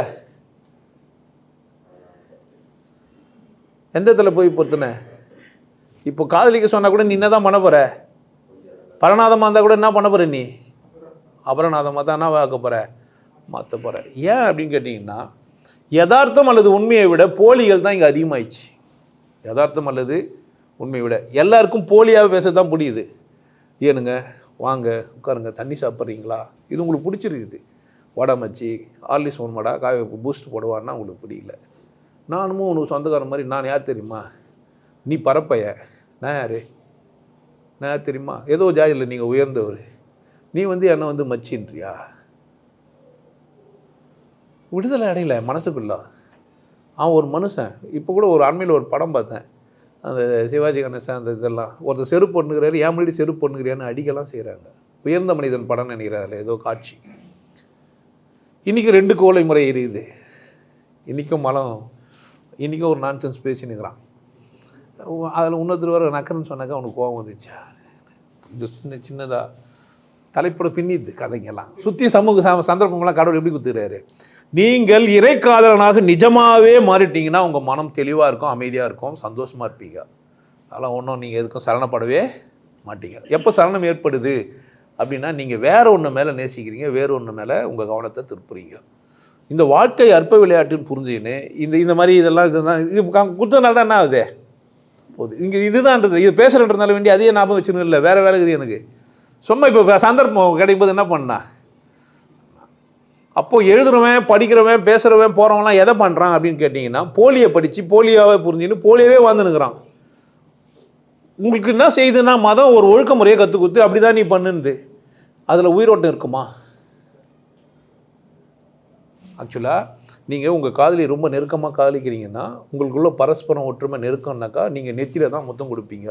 எந்த இடத்துல போய் பொறுத்துன? இப்போ காதலிக்க சொன்னால் கூட நீ என்ன தான் பண்ண போகிற? பரநாதமாக இருந்தால் கூட என்ன பண்ண போகிற? நீ அபரநாதமாக தான் என்ன பார்க்க போகிற? மாற்ற போகிற. ஏன் அப்படின்னு கேட்டிங்கன்னா, யதார்த்தம் அல்லது உண்மையை விட போலிகள் தான் இங்கே அதிகமாகிடுச்சு. யதார்த்தம் அல்லது உண்மையை விட எல்லாருக்கும் போலியாக பேச தான் புரியுது. ஏனுங்க வாங்க உட்காருங்க, தண்ணி சாப்பிட்றீங்களா, இது உங்களுக்கு பிடிச்சிருக்குது, வடை மச்சி ஆர்லிஸ் ஒன்மடா காய பூஸ்ட் போடுவான்னா உங்களுக்கு பிடிக்கல. நானும் உனக்கு சொந்தக்காரன் மாதிரி, நான் யார் தெரியுமா? நீ பரப்பைய, நான் யார்? நான் யார் தெரியுமா? ஏதோ ஜாதியில் நீங்கள் உயர்ந்தவர், நீ என்னை மச்சின்றியா? விடுதலை அடையல மனசுக்குள்ள. அவன் ஒரு மனுஷன். இப்போ கூட ஒரு அண்மையில் ஒரு படம் பார்த்தேன், அந்த சிவாஜி கணேசன் அந்த இதெல்லாம், ஒருத்தர் செருப்பு பண்ணுகிறாரு, ஏன் முன்னாடி செருப்பு பண்ணுகிறியான்னு அடிக்கலாம் செய்கிறாங்க. உயர்ந்த மனிதன் படம் நினைக்கிறாரு, ஏதோ காட்சி. இன்றைக்கி 2 கோலை முறை எரியுது. இன்றைக்கும் மலம், இன்றைக்கும் ஒரு நான்சென்ஸ் பேசினுக்கிறான். அதில் இன்னொருத்தர் வர நக்கன்னு சொன்னாக்கா அவனுக்கு கோபம் வந்துச்சா. இது சின்னதாக தலைப்பட பின்னிது கதைங்கெல்லாம் சுற்றி சமூக சந்தர்ப்பங்கள்லாம் கடவுள் எப்படி குத்துக்கிறாரு. நீங்கள் இறைக்காதலனாக நிஜமாகவே மாறிட்டீங்கன்னா உங்கள் மனம் தெளிவாக இருக்கும், அமைதியாக இருக்கும், சந்தோஷமாக இருப்பீங்க. அதெல்லாம் ஒன்றும் நீங்கள் எதுக்கும் சரணப்படவே மாட்டீங்க. எப்போ சலனம் ஏற்படுது அப்படின்னா நீங்கள் வேற ஒன்று மேலே நேசிக்கிறீங்க, வேறு ஒன்று மேலே உங்கள் கவனத்தை திருப்புறீங்க. இந்த வாழ்க்கை அற்ப விளையாட்டுன்னு புரிஞ்சுக்கின்னு இந்த மாதிரி இதுதான் இது கொடுத்ததுனால தான் என்ன ஆகுது போகுது. இங்கே இதுதான்றது இது பேசுகிறன்றதுனால வேண்டி அதையே ஞாபகம் வச்சுருங்க, இல்லை வேறு வேலை இருக்குது எனக்கு. சும்மா இப்போ சந்தர்ப்பம் கிடைக்கும்போது என்ன பண்ணா, அப்போது எழுதுறவன் படிக்கிறவன் பேசுகிறவன் போகிறவன்லாம் எதை பண்ணுறான் அப்படின்னு கேட்டிங்கன்னா, போலியை படித்து போலியாவே புரிஞ்சுன்னு போலியாவே வாழ்ந்துனுக்குறான். உங்களுக்கு என்ன செய்யுதுன்னா, மதம் ஒரு ஒழுக்க முறையை கற்றுக் கொடுத்து அப்படி தான் நீ பண்ணுது, அதில் உயிரோட்டம் இருக்குமா? ஆக்சுவலாக நீங்கள் உங்கள் காதலி ரொம்ப நெருக்கமாக காதலிக்கிறீங்கன்னா, உங்களுக்குள்ள பரஸ்பரம் ஒற்றுமை நெருக்கம்னாக்கா நீங்கள் நெத்தியில் தான் முத்தம் கொடுப்பீங்க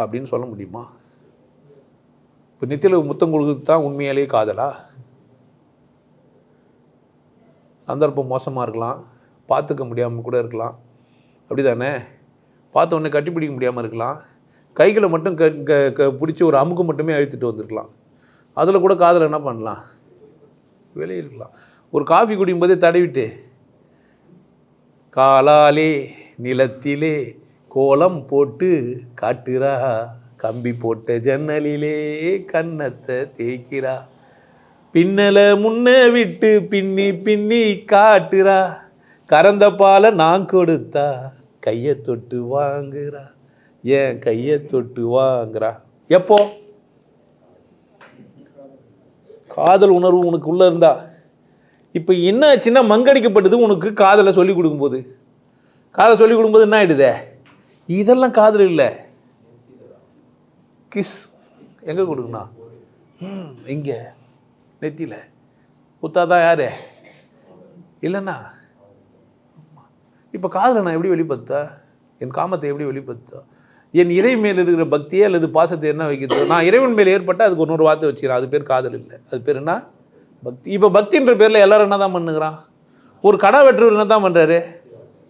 அப்படின்னு சொல்ல முடியுமா? இப்போ நெத்தியில் முத்தம் கொடுக்குறது தான் உண்மையாலேயே காதலா? சந்தர்ப்பம் மோசமாக இருக்கலாம், பார்த்துக்க முடியாமல் கூட இருக்கலாம், அப்படி தானே? பார்த்த உடனே கட்டிப்பிடிக்க முடியாமல் இருக்கலாம், கைகளை மட்டும் பிடிச்சி ஒரு அமுக்கு மட்டுமே அழுத்திட்டு வந்திருக்கலாம். அதில் கூட காதல் என்ன பண்ணலாம், வெளியிருக்கலாம். ஒரு காஃபி குடிக்கும்போதே தடவிட்டு, காலாலே நிலத்திலே கோலம் போட்டு காட்டுறா, கம்பி போட்ட ஜன்னலிலே கன்னத்தை தேய்க்கிறா, பின்னலை முன்ன விட்டு பின்னி பின்னி காட்டுறா, கறந்த பாலை நான் கொடுத்தா கையை தொட்டு வாங்குறா, ஏன் கையை தொட்டு வாங்குறா. எப்போ காதல் உணர்வு உனக்கு உள்ளே இருந்தா. இப்போ என்ன ஆச்சுன்னா, மங்கடிக்கப்பட்டது உனக்கு காதலை சொல்லிக் கொடுக்கும்போது. காதலை சொல்லிக் கொடுக்கும்போது என்ன ஆகிடுதே, இதெல்லாம் காதல் இல்லை. கிஸ் எங்கே கொடுக்கணும், இங்கே நெத்தியில் குத்தாதான் யார் இல்லைண்ணா. இப்போ காதலை நான் எப்படி வெளிப்படுத்தா, என் காமத்தை எப்படி வெளிப்படுத்தா, என் இறை மேல் இருக்கிற பக்தியே அல்லது பாசத்தை என்ன வைக்கிறது. நான் இறைவன் மேல் ஏற்பட்டால் அதுக்கு இன்னொரு வார்த்தை வச்சுக்கிறேன், அது பேர் காதல் இல்லை, அது பேர் என்ன, பக்தி. இப்போ பக்தின்ற பேரில் எல்லோரும் என்ன தான் பண்ணுகிறான், ஒரு கடை வெட்டுறவர் என்ன தான் பண்ணுறாரு,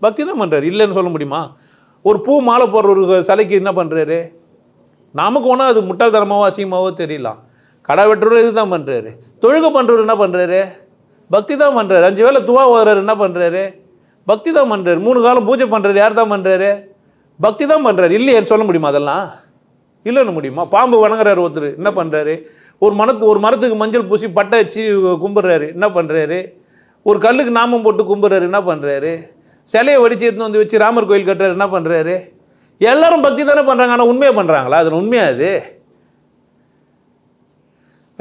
பக்தி தான் பண்ணுறாரு, இல்லைன்னு சொல்ல முடியுமா? ஒரு பூ மாலை போடுற ஒரு சிலைக்கு என்ன பண்ணுறாரு, நமக்கு ஒன்றும் அது முட்டாள்தனமாவோ அசிங்கமாவோ தெரியலாம், கடை வெட்டுறவர் இது தான் பண்ணுறாரு. தொழுகை பண்ணுறவர் என்ன பண்ணுறாரு, பக்தி தான் பண்ணுறாரு. 5 வேளை துவா ஓதுறாரு, என்ன பண்ணுறாரு, பக்தி தான் பண்ணுறாரு. 3 காலம் பூஜை பண்ணுறாரு, யார் தான் பண்ணுறாரு, பக்தி தான் பண்ணுறாரு. இல்லையேன்னு சொல்ல முடியுமா, அதெல்லாம் இல்லைன்னு முடியுமா? பாம்பு வணங்குறாரு ஒருத்தர், என்ன பண்ணுறாரு, ஒரு மரத்துக்கு மஞ்சள் பூசி பட்டை வச்சு கும்பிட்றாரு, என்ன பண்ணுறாரு, ஒரு கல்லுக்கு நாமம் போட்டு கும்பிட்றாரு, என்ன பண்ணுறாரு, சிலையை வடித்து எடுத்துன்னு வந்து வச்சு ராமர் கோயில் கட்டுறாரு, என்ன பண்ணுறாரு. எல்லாரும் பக்தி தானே பண்ணுறாங்க, ஆனால் உண்மையாக பண்ணுறாங்களா, அதில் உண்மையாக அது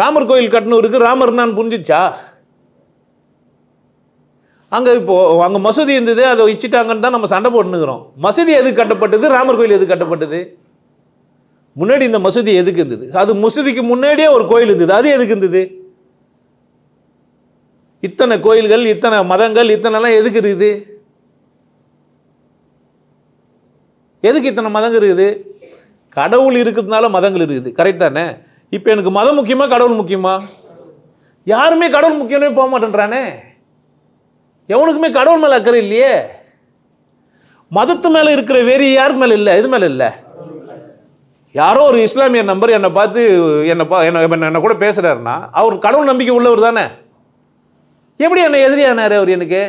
ராமர் கோயில் கட்டணுருக்கு ராமர் நான் புரிஞ்சிச்சா? அங்கே இப்போது அங்கே மசூதி இருந்தது, அதை வச்சுட்டாங்கன்னு தான் நம்ம சண்டை போட்டுனுக்கிறோம். மசூதி எதுக்கு கட்டப்பட்டது, ராமர் கோயில் எதுக்கு கட்டப்பட்டது? முன்னாடி இந்த மசூதி எதுக்கு இருந்தது? அது மசூதிக்கு முன்னாடியே ஒரு கோயில் இருந்தது, அது எதுக்கு இருந்தது? இத்தனை கோயில்கள், இத்தனை மதங்கள், இத்தனைலாம் எதுக்கு இருக்குது? எதுக்கு இத்தனை மதங்கள் இருக்குது? கடவுள் இருக்கிறதுனால மதங்கள் இருக்குது, கரெக்ட் தானே? இப்போ எனக்கு மதம் முக்கியமா, கடவுள் முக்கியமா? யாருமே கடவுள் முக்கியமே போக மாட்டேன்றானே. எவனுக்குமே கடவுள் மேலே அக்கறை இல்லையே. மதத்து மேலே இருக்கிற வெறி யாருக்கு மேலே இல்லை, எது மேலே இல்லை? யாரோ ஒரு இஸ்லாமிய நம்பர் என்னை பார்த்து என்ன கூட பேசுகிறாருன்னா, அவர் கடவுள் நம்பிக்கை உள்ளவர் தானே. எப்படி என்னை எதிரியானார் அவர்? எனக்கு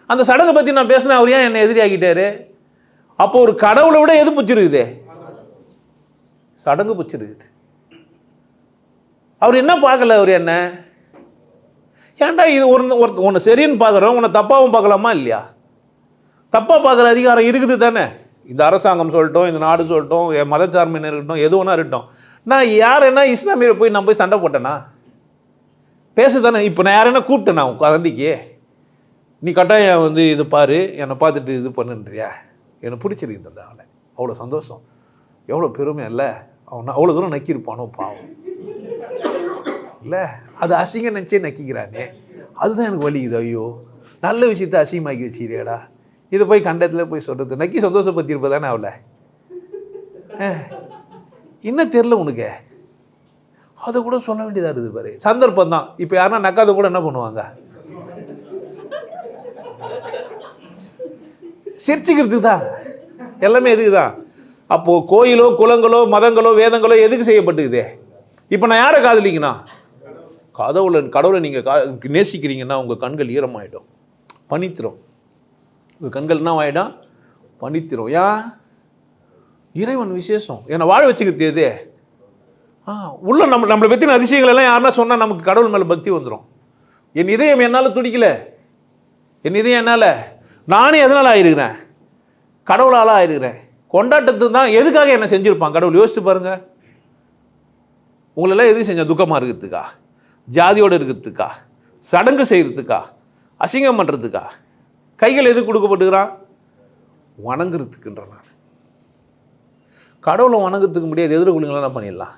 அந்த சடங்கை பற்றி நான் பேசினேன், அவர் ஏன் என்னை எதிரி ஆகிட்டாரு? அப்போ ஒரு கடவுளை விட எது பிடிச்சிருக்குது? சடங்கு பிடிச்சிருக்குது. அவர் என்ன பார்க்கல, அவர் என்ன ஏன்டா இது ஒன்று சரின்னு பார்க்குறோம், உன்னை தப்பாகவும் பார்க்கலாமா இல்லையா? தப்பாக பார்க்குற அதிகாரம் இருக்குது தானே. இந்த அரசாங்கம் சொல்லட்டும், இந்த நாடு சொல்லட்டும், என் மதச்சார்மையினர் இருக்கட்டும், எது ஒன்றா இருக்கட்டும். நான் யாருன்னா இஸ்லாமியரை போய் நான் போய் சண்டை போட்டேன்னா பேச தானே. இப்போ நான் யாரைனா கூப்பிட்டேன், நான் கரண்டிக்கு நீ கட்டாயம் வந்து இது பாரு, என்னை பார்த்துட்டு இது பண்ணுன்றியா, எனக்கு பிடிச்சிருக்கு அந்த ஆளை, அவ்வளோ சந்தோஷம், எவ்வளோ பெருமை இல்லை, அவன் அவ்வளோ தூரம் நக்கியிருப்பானோ பாவம் இல்லை, அது அசிங்கம் நினச்சே நக்கிக்கிறானே, அதுதான் எனக்கு வலிக்குது. ஐயோ, நல்ல விஷயத்த அசிங்கமாக்கி வச்சிரியாடா, இதை போய் கண்டத்தில் போய் சொல்கிறது, நக்கி சந்தோஷப்பத்திருப்ப தானே அவளை. இன்னும் தெரில உனக்கு, அதை கூட சொல்ல வேண்டியதாக இருக்குது பாரு. சந்தர்ப்பம் தான். இப்போ யாருன்னா நக்காத கூட என்ன பண்ணுவாங்க, சிரிச்சுக்கிறதுக்கு தான், எல்லாமே எதுக்கு தான். அப்போது கோயிலோ குளங்களோ மதங்களோ வேதங்களோ எதுக்கு செய்யப்பட்டுக்குது? இப்போ நான் யாரை காதலிக்கணும்? கடவுளை நீங்கள் நேசிக்கிறீங்கன்னா உங்கள் கண்கள் ஈரமாயிடும், பனித்திரும். உங்கள் கண்கள் என்ன ஆகிடும்? பனித்திரும். ஏன்? இறைவன் விசேஷம். என்னை வாழ வச்சுக்கிறது எது? உள்ள நம்மளை பற்றின அதிசயங்கள் எல்லாம் யாருன்னா சொன்னால் நமக்கு கடவுள் மேலே பக்தி வந்துடும். என் இதயம் என்னால் துடிக்கல, என் இதயம் என்னால், நானே எதனால் ஆயிருக்கிறேன்? கடவுளால் ஆயிருக்கிறேன். கொண்டாட்டத்துக்கு தான். எதுக்காக என்ன செஞ்சுருப்பான் கடவுள்? யோசித்து பாருங்க. உங்களெல்லாம் எது செஞ்ச? துக்கமாக இருக்கிறதுக்கா? ஜாதியோடு இருக்கிறதுக்கா? சடங்கு செய்கிறதுக்கா? அசிங்கம் பண்ணுறதுக்கா? கைகள் எது கொடுக்கப்பட்டுக்கிறான்? வணங்குறதுக்குன்ற. நான் கடவுளை வணங்குறதுக்கு முடியாது, எதிர்கொள்ளுங்களா என்ன பண்ணிடலாம்.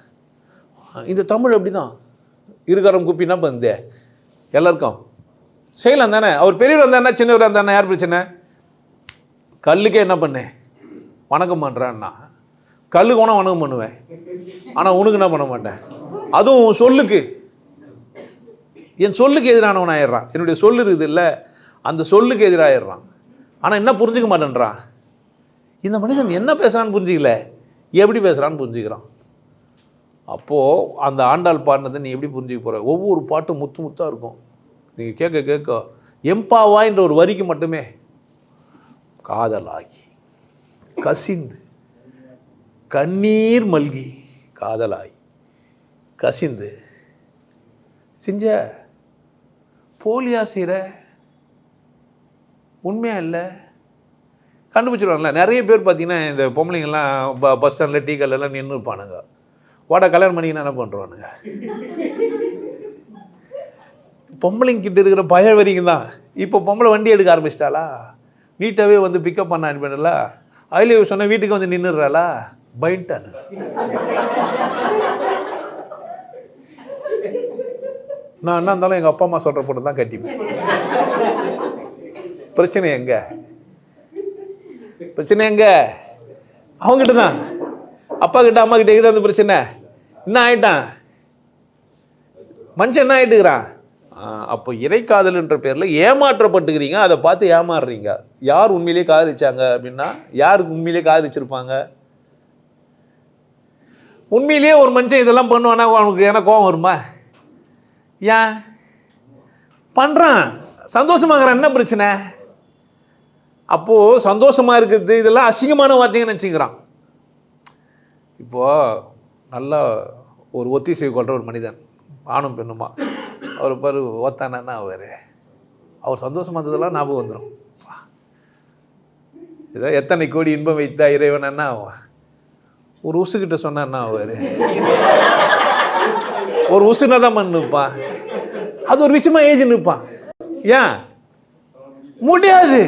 இந்த தமிழ் அப்படி தான். இருக்காரம் கூப்பினா பந்தே எல்லாருக்கும் செய்யலாம் தானே. அவர் பெரியவர் வந்தானே சின்னவர் வந்தானே, யார் பிரச்சனை? கல்லுக்கே என்ன பண்ணேன்? வணக்கம் பண்ணுறான்னா கல்லுக்கு வேணா வணக்கம் பண்ணுவேன், ஆனால் உனக்கு என்ன பண்ண மாட்டேன். அதுவும் சொல்லுக்கு, என் சொல்லுக்கு எதிரானவன் ஆயிடுறான். என்னுடைய சொல்லு இருக்குது இல்லை, அந்த சொல்லுக்கு எதிராகிடுறான். ஆனால் என்ன புரிஞ்சிக்க மாட்டேன்றான். இந்த மனிதன் என்ன பேசுகிறான்னு புரிஞ்சிக்கல, எப்படி பேசுகிறான்னு புரிஞ்சுக்கிறான். அப்போது அந்த ஆண்டாள் பாடினதை நீ எப்படி புரிஞ்சுக்க போகிற? ஒவ்வொரு பாட்டும் முத்து முத்தாக இருக்கும். நீங்கள் கேட்க கேட்க எம்பாவாய்ன்ற ஒரு வரிக்கு மட்டுமே காதலாகி கசிந்து கண்ணீர் மல்கி, காதலாகி கசிந்து செஞ்ச போலியா செய்கிற, உண்மையா இல்லை கண்டுபிடிச்சிடுவாங்களே. நிறைய பேர் பார்த்தீங்கன்னா இந்த பொம்பளைங்கள்லாம் பஸ் ஸ்டாண்டில் டீ கல்லாம் நின்று இருப்பானுங்க. வாடா கல்யாணம் பண்ணிங்கன்னா என்ன பண்ணுறானுங்க? பொம்பளைங்க கிட்ட இருக்கிற பய வரைக்கும் தான். இப்போ பொம்பளை வண்டி எடுக்க ஆரம்பிச்சிட்டாளா, நீட்டாகவே வந்து பிக்கப் பண்ண அனுப்பிடலா, அதில் சொன்ன வீட்டுக்கு வந்து நின்றுடுறாளா, பயன்ட்டானு. நான் என்ன இருந்தாலும் எங்கள் அப்பா அம்மா சொல்கிற பொண்ணு தான் கட்டிப்பேன். பிரச்சனை எங்க? பிரச்சனை எங்க? அவங்ககிட்ட தான். அப்பா கிட்ட அம்மா கிட்ட இருக்குது அந்த பிரச்சனை. என்ன ஆயிட்டான் மனுஷன்? என்ன ஆயிட்டுக்கிறான்? அப்போ இறைக்காதல்ன்ற பேரில் ஏமாற்றப்பட்டுக்கிறீங்க. அதை பார்த்து ஏமாறுறீங்க. யார் உண்மையிலேயே காதலிச்சாங்க அப்படின்னா, யாருக்கு உண்மையிலேயே காதலிச்சிருப்பாங்க? உண்மையிலேயே ஒரு மனுஷன் இதெல்லாம் பண்ணுவானா அவனுக்கு ஏன்னா கோபம் வருமா? ஏன் பண்ணுறான்? சந்தோஷமாகறான், என்ன பிரச்சனை? அப்போது சந்தோஷமாக இருக்கிறது இதெல்லாம் அசிங்கமான வார்த்தைங்கன்னு நினச்சிக்கிறான். இப்போது நல்லா ஒரு ஒத்திசை கொள்கிற ஒரு மனிதன், ஆணும் பெண்ணுமா, அவர் பாரு ஓத்தானா அவர் சந்தோஷமாக இருந்ததெல்லாம் ஞாபகம் வந்துடும். ஏதோ எத்தனை கோடி இன்பம் வைத்தா இறைவன் என்ன ஆகும்? ஒரு உசுக்கிட்ட சொன்னா என்ன ஆவார்? ஒரு உசுனா தான் நிற்பான். அது ஒரு விஷயமா ஏஜ் நிற்பான். ஏன் முடியாது?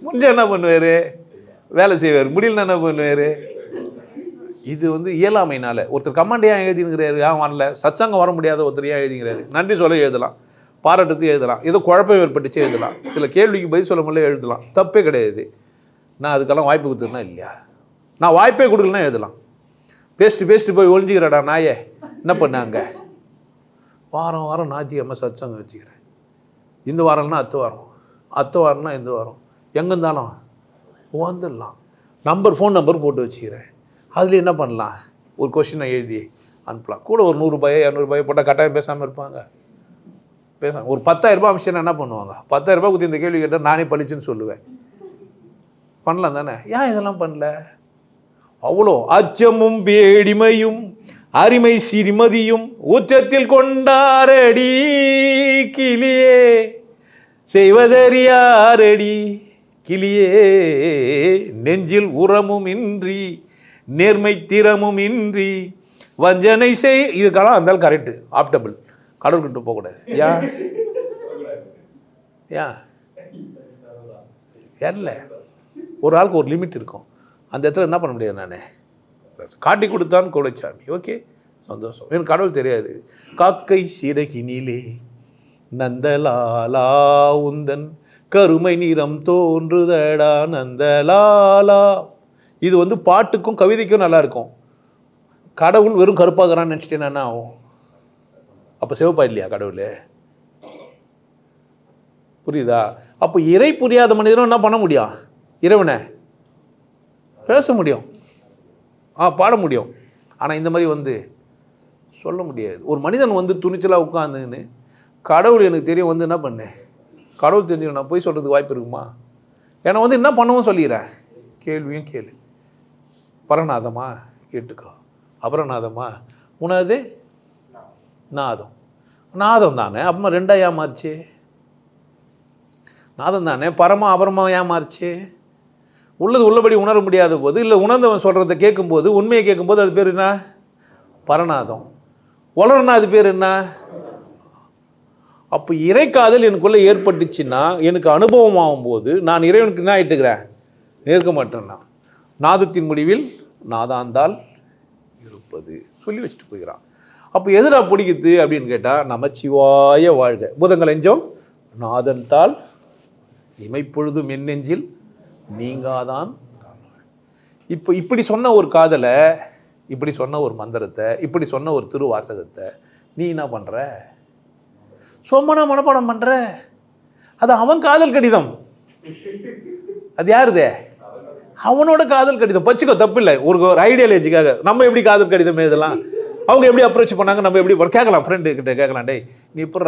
முடிஞ்ச என்ன பண்ணுவார்? வேலை செய்வார். முடியலன்னா என்ன பண்ணுவார்? இது வந்து இயலாமைனால. ஒருத்தர் கமாண்ட் ஏன் எழுதினுங்கிறாரு? ஏன் வரல? சச்சங்கம் வர முடியாத ஒருத்தர் ஏன் எழுதிங்கிறாரு? நன்றி சொல்ல எழுதலாம், பாராட்டுத்து எழுதலாம், ஏதோ குழப்பம் ஏற்பட்டுச்சு எழுதலாம், சில கேள்விக்கு பதில் சொல்ல முடியல எழுதலாம், தப்பே கிடையாது. நான் அதுக்கெல்லாம் வாய்ப்பு கொடுத்துருனா இல்லையா? நான் வாய்ப்பே கொடுக்கலன்னா எழுதலாம். பேசிட்டு போய் ஒழிஞ்சிக்கிறடா நாயே, என்ன பண்ணாங்க? வாரம் வாரம் ஞாயிற்றுக்கிழமை சச்சங்கம் வச்சுக்கிறேன். இந்த வாரம்னா அடுத்த வாரம்னா இந்த வாரம், எங்கே இருந்தாலும் வந்துடலாம். ஃபோன் நம்பர் போட்டு வச்சுக்கிறேன். அதில் என்ன பண்ணலாம்? ஒரு கொஸ்டினை எழுதி அனுப்பலாம். கூட ஒரு 100 ரூபாயோ 200 ரூபாயோ போட்டால் கட்டாயம் பேசாமல் இருப்பாங்க. ஒரு 10,000 ரூபாய் அமிச்சுன்னா என்ன பண்ணுவாங்க? 10,000 ரூபாய் கொடுத்து இந்த கேள்வி கேட்டால் நானே பழிச்சுன்னு சொல்லுவேன். பண்ணலாம் தானே? ஏன் இதெல்லாம் பண்ணல? அவ்வளோ அச்சமும் பேடிமையும் அரிமை சிறுமதியும் உச்சத்தில் கொண்டாரடி கிளியே, செய்வதறியாரடி கிளியே, நெஞ்சில் உரமும் இன்றி நேர்மை திறமும் இன்றி வஞ்சனை செய். இதுக்கெல்லாம் இருந்தாலும் கரெக்டு, ஆப்டபிள். கடவுள்கிட்ட போகக்கூடாது. ஏன் இல்லை, ஒரு ஆளுக்கு ஒரு லிமிட் இருக்கும். அந்த இடத்துல என்ன பண்ண முடியாது? நான் காட்டி கொடுத்தான் கோடைச்சாமி, ஓகே சந்தோஷம். எனக்கு கடவுள் தெரியாது. காக்கை சிறகினிலே நந்தலாலா உந்தன் கருமை நிறம் தோன்றுதடா நந்தலாலா. இது வந்து பாட்டுக்கும் கவிதைக்கும் நல்லா இருக்கும். கடவுள் வெறும் கருப்பாகிறான்னு நினச்சிட்டேன்னா என்ன ஆகும்? அப்போ சிவப்பா இல்லையா கடவுள்? புரியுதா? அப்போ இறை புரியாத மனிதனும் என்ன பண்ண முடியும்? இறைவனை பேச முடியும், பாட முடியும். ஆனால் இந்த மாதிரி வந்து சொல்ல முடியாது. ஒரு மனிதன் வந்து துணிச்சலாக உட்காந்துன்னு கடவுள் எனக்கு தெரியும் வந்து என்ன பண்ணு, கடவுள் தெரிஞ்சுக்கணும், நான் போய் சொல்கிறதுக்கு வாய்ப்பு இருக்குமா? ஏன்னா வந்து என்ன பண்ணவும் சொல்லிடுறேன். கேள்வியும் கேளு. பரநாதமா கேட்டுக்கோ, அபரநாதமா, மூணாவது நாதம். நாதம் தானே, அப்புறமா ரெண்டா ஏன் மாறிச்சு? நாதம் தானே. பரமா அபரமா ஏன் மாறிச்சு? உள்ளது உள்ளபடி உணர முடியாத போது, இல்லை உணர்ந்தவன் சொல்கிறத கேட்கும்போது, உண்மையை கேட்கும்போது அது பேர் என்ன? பரநாதம். உலர்னா அது பேர் என்ன? அப்போ இறைக்காதல் எனக்குள்ளே ஏற்பட்டுச்சுன்னா, எனக்கு அனுபவம் ஆகும்போது நான் இறைவனுக்கு என்ன ஆகிட்டுக்கிறேன்? நேர்க்க மாட்டேன்னா. நாதத்தின் முடிவில் நாதாந்தால் இருப்பது சொல்லி வச்சுட்டு போகிறான். அப்போ எதிரா பிடிக்குது அப்படின்னு கேட்டால், நமச்சிவாய வாழ்க பூதங்களெஞ்சம் நாதன் தாள் இமைப்பொழுதும் என் நெஞ்சில் நீங்காதான். இப்போ இப்படி சொன்ன ஒரு காதலை, இப்படி சொன்ன ஒரு மந்திரத்தை, இப்படி சொன்ன ஒரு திருவாசகத்தை நீ என்ன பண்ணுற? சொம்மனா மனப்பாடம் பண்ணுற. அது அவன் காதல் கடிதம். அது யாருதே? அவனோட காதல் கடிதம். பச்சுக்கோ, தப்பு இல்லை. ஒரு ஐடியாலஜிக்காக நம்ம எப்படி காதல் கடிதம் எழுதலாம், அவங்க எப்படி அப்ரோச் பண்ணாங்க, நம்ம எப்படி கேட்கலாம். ஃப்ரெண்டு கிட்ட கேட்கலாம், டேய் நீ இப்போ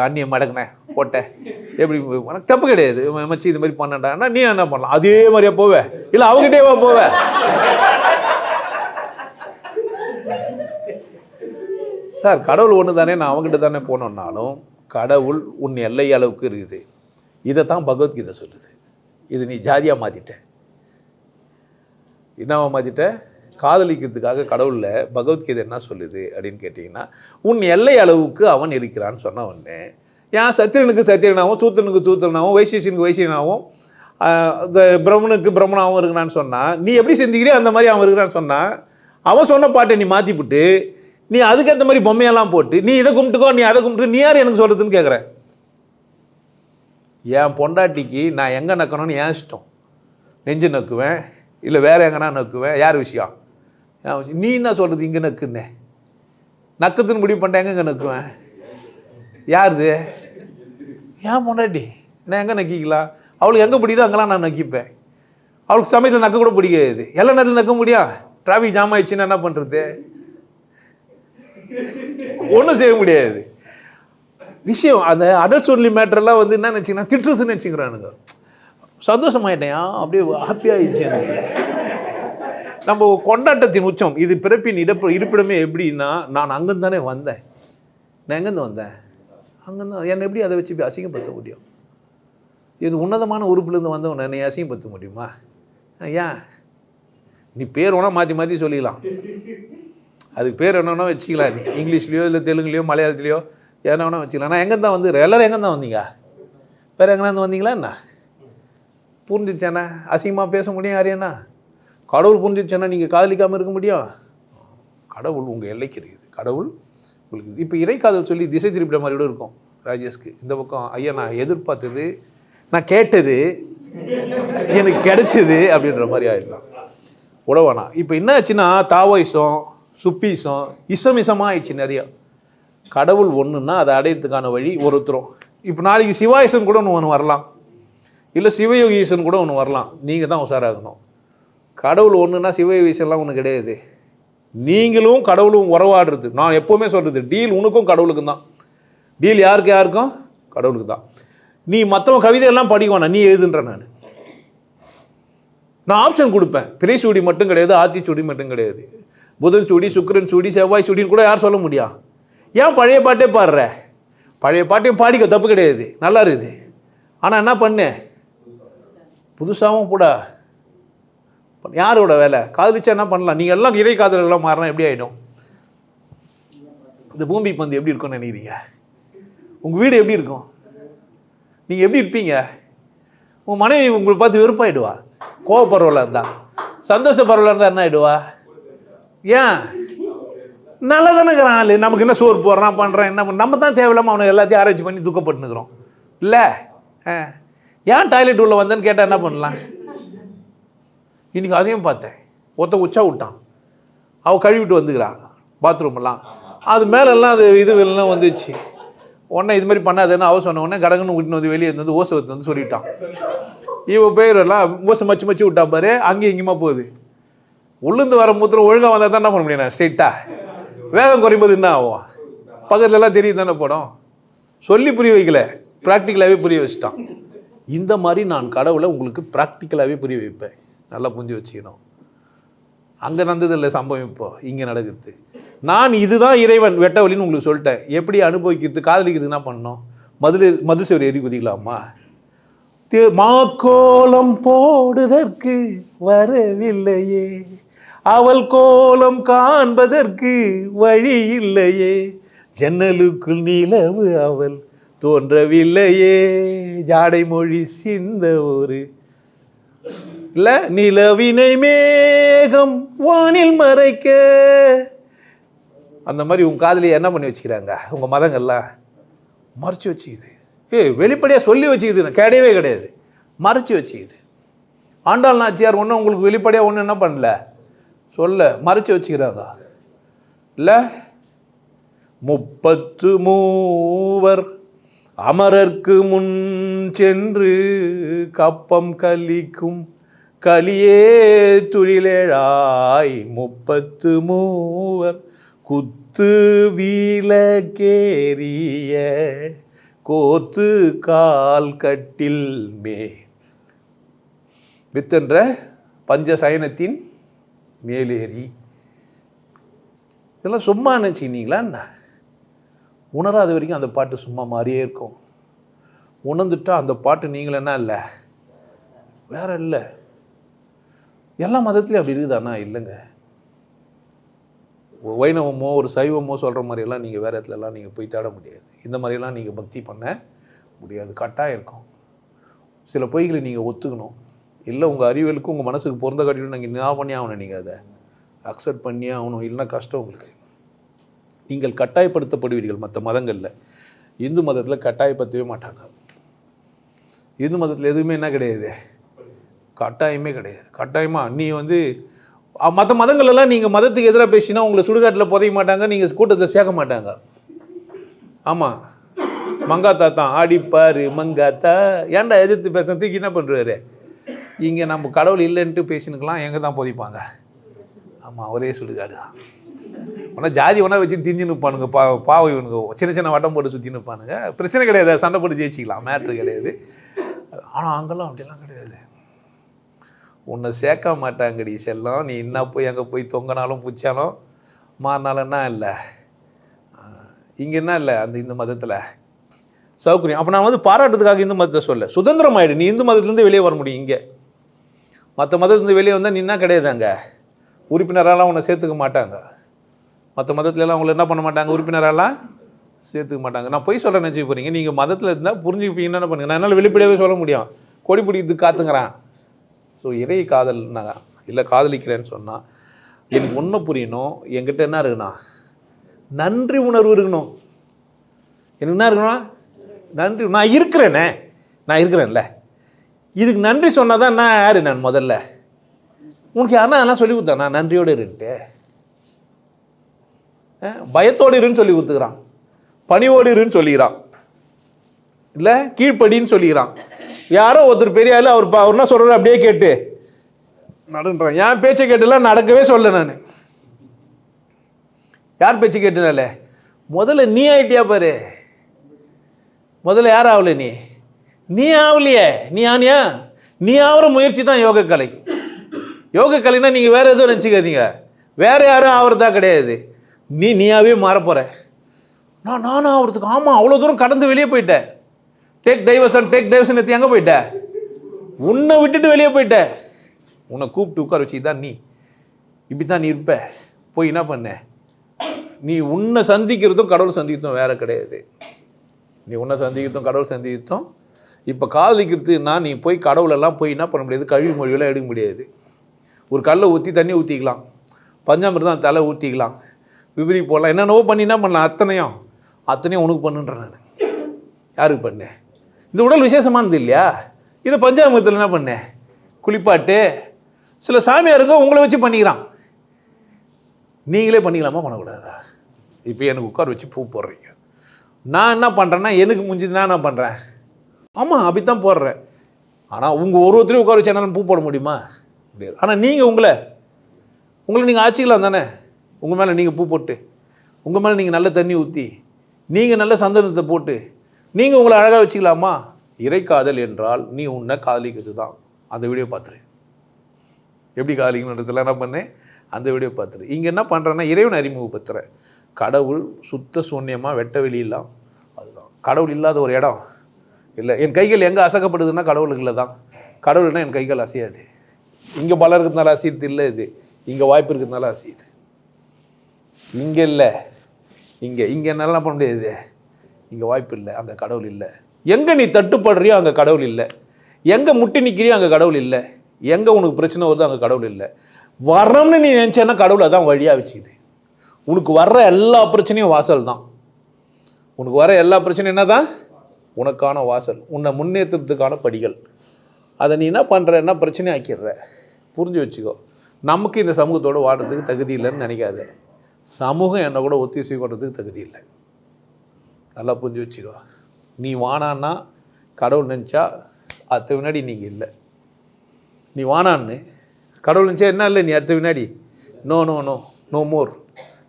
அந்நியம் மடக்குனே போட்ட எப்படி, உனக்கு தப்பு கிடையாது மச்சி, இது மாதிரி பண்ணாண்டா, நீ என்ன பண்ணலாம்? அதே மாதிரியா போவே, இல்லை அவங்ககிட்டேவா போவே? சார் கடவுள் ஒன்று தானே, நான் அவங்ககிட்ட தானே போனோம்னாலும் கடவுள் உன் எல்லை அளவுக்கு இருக்குது. இதைத்தான் பகவத்கீதை சொல்லுது. இது நீ ஜாதியாக மாற்றிட்ட, என்னவா மாற்றிட்ட? காதலிக்கிறதுக்காக கடவுளில் பகவத்கீதை என்ன சொல்லுது அப்படின்னு கேட்டிங்கன்னா, உன் எல்லை அளவுக்கு அவன் இருக்கிறான்னு சொன்ன உடனே, ஏன் சத்திரனுக்கு சத்திரனாகவும், சூத்திரனுக்கு சூத்திரனாகவும், வைசியனுக்கு வைசியனாகவும், இந்த பிரம்மனுக்கு பிரம்மனாகவும் இருக்கிறான்னு சொன்னால், நீ எப்படி சிந்திக்கிறியோ அந்த மாதிரி அவன் இருக்கிறான்னு சொன்னால், அவன் சொன்ன பாட்டை நீ மாற்றிவிட்டு நீ அதுக்கேற்ற மாதிரி பொம்மையெல்லாம் போட்டு நீ இதை கும்பிட்டுக்கோ, நீ அதை கும்பிட்டு, நீ யார் எனக்கு சொல்கிறதுன்னு கேட்குற? என் பொண்டாட்டிக்கு நான் எங்கே நக்கணும்னு ஏன் இஷ்டம். நெஞ்சு நக்குவேன், இல்லை வேறு எங்கன்னா நக்குவேன். யார் விஷயம்? நீ என்ன சொல்கிறது இங்கே நக்குன்னே? நக்கத்துன்னு முடிவு பண்ணிட்டேன், எங்கே நக்குவேன்? யாருது? ஏன் பொண்டாட்டி, நான் எங்கே நக்கிக்கலாம்? அவளுக்கு எங்கே பிடிக்குதோ அங்கெல்லாம் நான் நக்கிப்பேன். அவளுக்கு சமயத்தில் நக்க கூட பிடிக்காது, எல்லா நேரத்தில் நக்க முடியும். டிராஃபிக் ஜாம் ஆயிடுச்சுன்னா என்ன பண்ணுறது? ஒன்றும் செய்ய முடியாது. விஷயம் அந்த அடல்ட் ஒன்லி மேட்டர்லாம் வந்து என்ன நினச்சிங்கன்னா, திட்டுறதுன்னு நினச்சிக்கிறானுங்க. சந்தோஷமாயிட்டேன், அப்படியே ஹாப்பியாகிடுச்சு எனக்கு. நம்ம கொண்டாட்டத்தின் உச்சம் இது. பிறப்பின் இருப்பிடமே எப்படின்னா, நான் அங்கேருந்து தானே வந்தேன். நான் எங்கேருந்து வந்தேன்? அங்கேருந்து. என்னை எப்படி அதை வச்சு இப்படி அசிங்கப்படுத்த முடியும்? இது உன்னதமான உறுப்புலேருந்து வந்தவனை என்னை அசிங்கப்படுத்த முடியுமா? ஏன்? நீ பேர் வேணால் மாற்றி மாற்றி சொல்லிக்கலாம், அதுக்கு பேர் என்னன்னா வச்சுக்கலாம். நீ இங்கிலீஷ்லையோ இல்லை தெலுங்குலையோ மலையாளத்துலையோ என்ன வேணால் வச்சுக்கலாம். நான் எங்கே தான் வந்து எல்லோரும் எங்கே தான் வந்தீங்க? வேறு எங்கேருந்து வந்தீங்களா என்ன? புரிஞ்சிச்சேண்ணா அசிங்கமாக பேச முடியும் யாரையண்ணா? கடவுள் புரிஞ்சிச்சேன்னா நீங்கள் காதலிக்காமல் இருக்க முடியும்? கடவுள் உங்கள் எல்லைக்கு இருக்குது. கடவுள் உங்களுக்கு இப்போ இறைக்காதல் சொல்லி திசை திருப்பிட மாதிரி கூட இருக்கும் ராஜேஷ்க்கு. இந்த பக்கம் ஐயா நான் எதிர்பார்த்தது, நான் கேட்டது, எனக்கு கிடைச்சது அப்படின்ற மாதிரி ஆகிடலாம். உடவானா இப்போ என்ன ஆச்சுன்னா, தாவோயிசம், சுப்பீசம், இசமாக ஆயிடுச்சு நிறையா. கடவுள் ஒன்றுன்னா அதை அடையிறதுக்கான வழி ஒருத்தரும். இப்போ நாளைக்கு சிவாயிசன் கூட ஒன்று வரலாம், இல்லை சிவயோகீசன் கூட ஒன்று வரலாம். நீங்கள் தான் உஷாராகணும். கடவுள் ஒன்றுனா சிவயோகீசன்லாம் ஒன்று கிடையாது. நீங்களும் கடவுளும் உறவாடுறது. நான் எப்போவுமே சொல்கிறது, டீல் உனக்கும் கடவுளுக்கும் தான். டீல் யாருக்கு யாருக்கும்? கடவுளுக்கு தான். நீ மற்றவங்க கவிதையெல்லாம் படிக்கணும், நீ எழுதுன்ற. நான் ஆப்ஷன் கொடுப்பேன். பிறை சூடி மட்டும் கிடையாது, ஆத்தி சூடி மட்டும் கிடையாது. புதன் சூடி, சுக்கிரன் சூடி, செவ்வாய் சூடின்னு கூட யார் சொல்ல முடியும்? ஏன் பழைய பாட்டே பாடுற? பழைய பாட்டையும் பாடிக்க, தப்பு கிடையாது, நல்லா இருக்குது. ஆனால் என்ன பண்ணு, புதுசாகவும் கூட யாரோட வேலை? காதலிச்சா என்ன பண்ணலாம்? நீங்கள் எல்லாம் இறை காதலெல்லாம் மாறினா எப்படி ஆகிடும்? இந்த பூமி பந்து எப்படி இருக்கும்னு நினைக்கிறீங்க? உங்கள் வீடு எப்படி இருக்கும்? நீங்கள் எப்படி இருப்பீங்க? உங்கள் மனைவி உங்களை பார்த்து வெறுப்பாயிடுவா. கோவப்படுறவளா இருந்தா, சந்தோஷப்படுறவளா இருந்தால் என்ன ஆகிடுவா? ஏன்? நல்லா தானே இருக்கிறான் ஆள், நமக்கு என்ன சோறு போடுறான் பண்ணுறான், என்ன பண்ண, நம்ம தான் தேவையில்லாமல் அவனை எல்லாத்தையும் ஆராய்ச்சி பண்ணி துக்கப்பட்டுனுக்குறோம் இல்லை? ஏன் டாய்லெட் உள்ள வந்தேன்னு கேட்டால் என்ன பண்ணலாம்? இன்றைக்கி அதையும் பார்த்தேன். ஒருத்த உச்சா விட்டான், அவள் கழுவிட்டு வந்துக்கிறான் பாத்ரூமெல்லாம், அது மேலெல்லாம் அது இதுவெல்லாம் வந்துச்சு. உடனே இது மாதிரி பண்ணாதுன்னு அவ சொன்ன உடனே கடகன்னு விட்டுன்னு வந்து வெளியே வந்து ஓசை வந்து சொல்லிட்டான். இவன் பேரெல்லாம் ஓசை மச்சு மச்சு விட்டா பாரு, அங்கேயும் இங்கேயுமா போகுது. உள்ளேருந்து வர மூத்திரம் ஒழுங்காக வந்தால் தான் என்ன பண்ண முடியும்? ஸ்ட்ரெயிட்டாக வேகம் குறையும்போது என்ன ஆகும்? பக்கத்துலலாம் தெரியுது தானே படம். சொல்லி புரிய வைக்கல, ப்ராக்டிக்கலாகவே புரிய வச்சுட்டான். இந்த மாதிரி நான் கடவுளை உங்களுக்கு ப்ராக்டிக்கலாகவே புரிய வைப்பேன். நல்லா புரிஞ்சு வச்சுக்கணும். அங்கே நடந்தது இல்லை சம்பவம், இப்போ இங்கே நடக்குது. நான் இதுதான் இறைவன் வெட்ட வழின்னு உங்களுக்கு சொல்லிட்டேன். எப்படி அனுபவிக்கிறது, காதலிக்கிறது என்ன பண்ணணும்? மதுசேவர் எரி குதிக்கலாமா? மாக்கோலம் போடுதற்கு வரவில்லையே, அவள் கோலம் காண்பதற்கு வழி இல்லையே, ஜன்னலுக்குள் நிலவு அவள் தோன்றவில்லையே, ஜாடை மொழி சிந்த ஒரு இல்ல நிலவினை மேகம் வானில் மறைக்க. அந்த மாதிரி உங்க காதலியை என்ன பண்ணி வச்சுக்கிறாங்க உங்க மதங்கள்லாம்? மறைச்சு வச்சுக்குது. வெளிப்படையாக சொல்லி வச்சுக்குது கிடையவே கிடையாது, மறைச்சு வச்சுக்குது. ஆண்டாள் நாச்சியார் ஒன்றும் உங்களுக்கு வெளிப்படையாக ஒன்றும் என்ன பண்ணல, சொல்ல மறைச்சு வச்சுக்கிறாங்க இல்லை. 33 அமரர்க்கு முன் சென்று கப்பம் கலிக்கும் கலியே துழிலேழாய், 33 குத்து வீலக்கேறிய கோத்து கால் கட்டில் மே வித்தென்ற பஞ்ச சயனத்தின் மேலேறி. இதெல்லாம் சும்மா நினச்சிக்கினீங்களா என்ன? உணராத வரைக்கும் அந்த பாட்டு சும்மா மாதிரியே இருக்கும். உணர்ந்துட்டா அந்த பாட்டு நீங்கள என்ன இல்லை, வேற இல்லை. எல்லா மதத்துலையும் அப்படி இருக்குதாண்ணா? இல்லைங்க. வைணவமோ ஒரு சைவமோ சொல்கிற மாதிரியெல்லாம் நீங்கள் வேறு இடத்துலலாம் நீங்கள் போய் தேட முடியாது. இந்த மாதிரியெல்லாம் நீங்கள் பக்தி பண்ண முடியாது, கட்டாயம் இருக்கும். சில பொய்களை நீங்கள் ஒத்துக்கணும். இல்லை உங்கள் அறிவியலுக்கும் உங்கள் மனசுக்கு பொருந்த காட்டிலும் நீங்கள் என்ன பண்ணி ஆகணும், நீங்கள் அதை அக்செப்ட் பண்ணியே ஆகணும். இல்லைன்னா கஷ்டம் உங்களுக்கு. நீங்கள் கட்டாயப்படுத்தப்படுவீர்கள் மற்ற மதங்களில். இந்து மதத்தில் கட்டாயப்படுத்தவே மாட்டாங்க. இந்து மதத்தில் எதுவுமே என்ன கிடையாது, கட்டாயமே கிடையாது. கட்டாயமாக நீ மற்ற மதங்களெல்லாம் நீங்கள் மதத்துக்கு எதிராக பேசினா உங்களை சுடுகாட்டில் புதைய மாட்டாங்க, நீங்கள் கூட்டத்தில் சேர்க்க மாட்டாங்க. ஆமாம், மங்காத்தா தான் ஆடிப்பார் மங்காத்தா. ஏன்டா எதிர்த்து பேச தூக்கி என்ன பண்ணுறாரு? இங்கே நம்ம கடவுள் இல்லைன்ட்டு பேசினுக்கலாம், எங்கே தான் புதைப்பாங்க. ஆமாம், ஒரே சுடுகாடு தான். ஆனால் ஜாதி ஒன்றா வச்சு திஞ்சு நிற்பானுங்க. பாவை இவனுங்க சின்ன சின்ன வட்டம் போட்டு சுற்றி நிற்பானுங்க. பிரச்சனை கிடையாது, சண்டை போட்டு ஜெயிச்சிக்கலாம், மேட்ரு கிடையாது. ஆனால் அங்கெல்லாம் அப்படிலாம் கிடையாது. உன்னை சேர்க்க மாட்டாங்கடி செல்லம். நீ என்ன போய் அங்கே போய் தொங்கினாலும் பூச்சாலும் மாறினாலும் என்ன இல்லை, இங்கே என்ன இல்லை அந்த இந்து மதத்தில் சௌகரியம். அப்போ நான் பாராட்டுறதுக்காக இந்து மதத்தை சொல்ல, சுதந்திரம் ஆகிடு. நீ இந்து மதத்துலேருந்து வெளியே வர முடியும். இங்கே மற்ற மதத்துலேருந்து வெளியே வந்தால் நீ என்ன கிடையாது, அங்கே உறுப்பினரெல்லாம் உன்னை சேர்த்துக்க மாட்டாங்க. மற்ற மதத்துலலாம் அவங்கள என்ன பண்ண மாட்டாங்க, உறுப்பினரெல்லாம் சேர்த்துக்க மாட்டாங்க. நான் போய் சொல்ல நினச்சி போகிறீங்க. நீங்கள் மதத்தில் இருந்தால் புரிஞ்சுப்பீங்கன்னு என்ன பண்ணுங்க. நான் என்னால் வெளிப்படையாகவே சொல்ல முடியும், கொடி பிடிக்கிறதுக்கு காத்துங்கிறான். ஸோ இறை காதல் நான் இல்லை காதலிக்கிறேன்னு சொன்னால் எனக்கு உண்மை புரியணும். என்கிட்ட என்ன இருக்குண்ணா, நன்றி உணர்வு இருக்கணும். எனக்கு என்ன இருக்கணும், நன்றி. நான் இருக்கிறேன்ல, இதுக்கு நன்றி சொன்னால் தான் நான் யார்? நான் முதல்ல உனக்கு யாருன்னா அதெல்லாம் சொல்லி கொடுத்தேன். நான் நன்றியோடு இருந்துட்டு பயத்தோடு இருன்னு சொல்லி கொடுத்துக்கிறான், பணிவோடு இருன்னு சொல்லிக்கிறான், இல்லை கீழ்ப்படின்னு சொல்லிக்கிறான். யாரோ ஒருத்தர் பெரிய ஆள், அவர் என்ன சொல்கிறார் அப்படியே கேட்டு நடுன்றான். என் பேச்சை கேட்டுலாம் நடக்கவே சொல்ல. நான் யார் பேச்சு கேட்டுனால முதல்ல நீ ஆயிட்டியா பாரு. முதல்ல யார் ஆகல, நீ ஆகலையே. நீ ஆனியா? நீ ஆகிற முயற்சி தான் யோகக்கலை. யோகக்கலைன்னா நீங்கள் வேறு எதுவும் நினச்சிக்காதீங்க, வேறு யாரும் ஆகிறதா கிடையாது. நீயாவே மாறப்போகிற. நானும் ஆகிறதுக்கு ஆமாம், அவ்வளோ தூரம் கடந்து வெளியே போயிட்டேன். டேக் டைவர்ஷன் எடுத்து எங்கே போயிட்ட? உன்னை விட்டுட்டு வெளியே போயிட்ட. உன்னை கூப்பிட்டு உட்கார வச்சு தான் நீ இப்படி தான் நீ இருப்ப. போய் என்ன பண்ண, நீ உன்னை சந்திக்கிறதும் கடவுள் சந்திக்கிறதும் வேறு கிடையாது. நீ உன்னை சந்திக்கிறதும் கடவுள் சந்திக்கிறதும். இப்போ காதலிக்கிறதுனா நீ போய் கடவுளெல்லாம் போய் என்ன பண்ண முடியாது, கழிவு மொழியெல்லாம் எடுக்க முடியாது. ஒரு கல்லை ஊற்றி தண்ணி ஊற்றிக்கலாம், பஞ்சாமிர்தம் தலை ஊற்றிக்கலாம், விபதி போடலாம், என்னென்னவோ பண்ணி என்ன பண்ணலாம். அத்தனையும் உனக்கு பண்ணுன்றேன் நான். யாருக்கு பண்ணேன்? இந்த உடல் விசேஷமானது இல்லையா? இதை பஞ்சாமிர்தத்தில் என்ன பண்ணேன், குளிப்பாட்டு. சில சாமியாருங்க உங்களை வச்சு பண்ணிக்கிறான். நீங்களே பண்ணிக்கலாமா, பண்ணக்கூடாதா? இப்போ எனக்கு உட்கார வச்சு பூ போடுறீங்க, நான் என்ன பண்ணுறேன்னா எனக்கு முடிஞ்சது நான் என்ன பண்ணுறேன், ஆமாம் அப்படித்தான் போடுறேன். ஆனால் உங்கள் ஒருத்தரையும் உட்கார வச்சு என்னால் பூ போட முடியுமா? முடியாது. ஆனால் நீங்கள் உங்களை நீங்கள் ஆட்சிக்கலாம் தானே. உங்கள் மேலே நீங்கள் பூ போட்டு, உங்கள் மேலே நீங்கள் நல்ல தண்ணி ஊற்றி, நீங்கள் நல்ல சந்தனத்தை போட்டு நீங்கள் உங்களை அழகாக வச்சுக்கலாமா? இறைக்காதல் என்றால் நீ உன்னை காதலிக்கிறது தான். அந்த வீடியோ பார்த்துரு. எப்படி காதலிக்கணுன்றதுலாம் என்ன பண்ணேன், அந்த வீடியோ பார்த்துரு. இங்கே என்ன பண்ணுறேன்னா இறைவன் அறிமுகப்படுத்துகிறேன். கடவுள் சுத்த சூன்யமாக வெட்ட வெளியெல்லாம் அதுதான். கடவுள் இல்லாத ஒரு இடம் இல்லை. என் கைகள் எங்கே அசைக்கப்படுதுன்னா கடவுளுக்கு இல்லை தான். கடவுள்னா என் கைகள் அசையாது. இங்கே பலம் இருக்கிறதுனால அசையுது இல்லை, இது இங்கே வாய்ப்பு இருக்கிறதுனால அசையுது. இங்கே இல்லை, இங்கே என்னால் என்ன பண்ண முடியாது, இங்கே வாய்ப்பு இல்லை, அங்கே கடவுள் இல்லை. எங்கே நீ தட்டுப்படுறியோ அங்கே கடவுள் இல்லை. எங்கே முட்டி நிற்கிறியோ அங்கே கடவுள் இல்லை. எங்கே உனக்கு பிரச்சனை வருதோ அங்கே கடவுள் இல்லை. வரணும்னு நீ நினச்சேன்னா கடவுள் அதான் வழியாக வச்சுக்குது. உனக்கு வர்ற எல்லா பிரச்சனையும் வாசல் தான். உனக்கு வர எல்லா பிரச்சனையும் என்ன தான், உனக்கான வாசல், உன்னை முன்னேற்றத்துக்கான படிகள். அதை நீ என்ன பண்ணுற, என்ன பிரச்சனை ஆக்கிடுற. புரிஞ்சு வச்சுக்கோ. நமக்கு இந்த சமூகத்தோடு வாடுறதுக்கு தகுதி இல்லைன்னு நினைக்காத. சமூகம் என்னை கூட ஒத்திசை கொள்றதுக்கு தகுதி இல்லை. நல்லா புரிஞ்சு வச்சுக்கோ. நீ வானான்னா கடவுள் நினச்சா அடுத்த வினாடி நீங்கள் இல்லை. நீ வானான்னு கடவுள் நினச்சா என்ன இல்லை, நீ அடுத்த வினாடி no no no no more.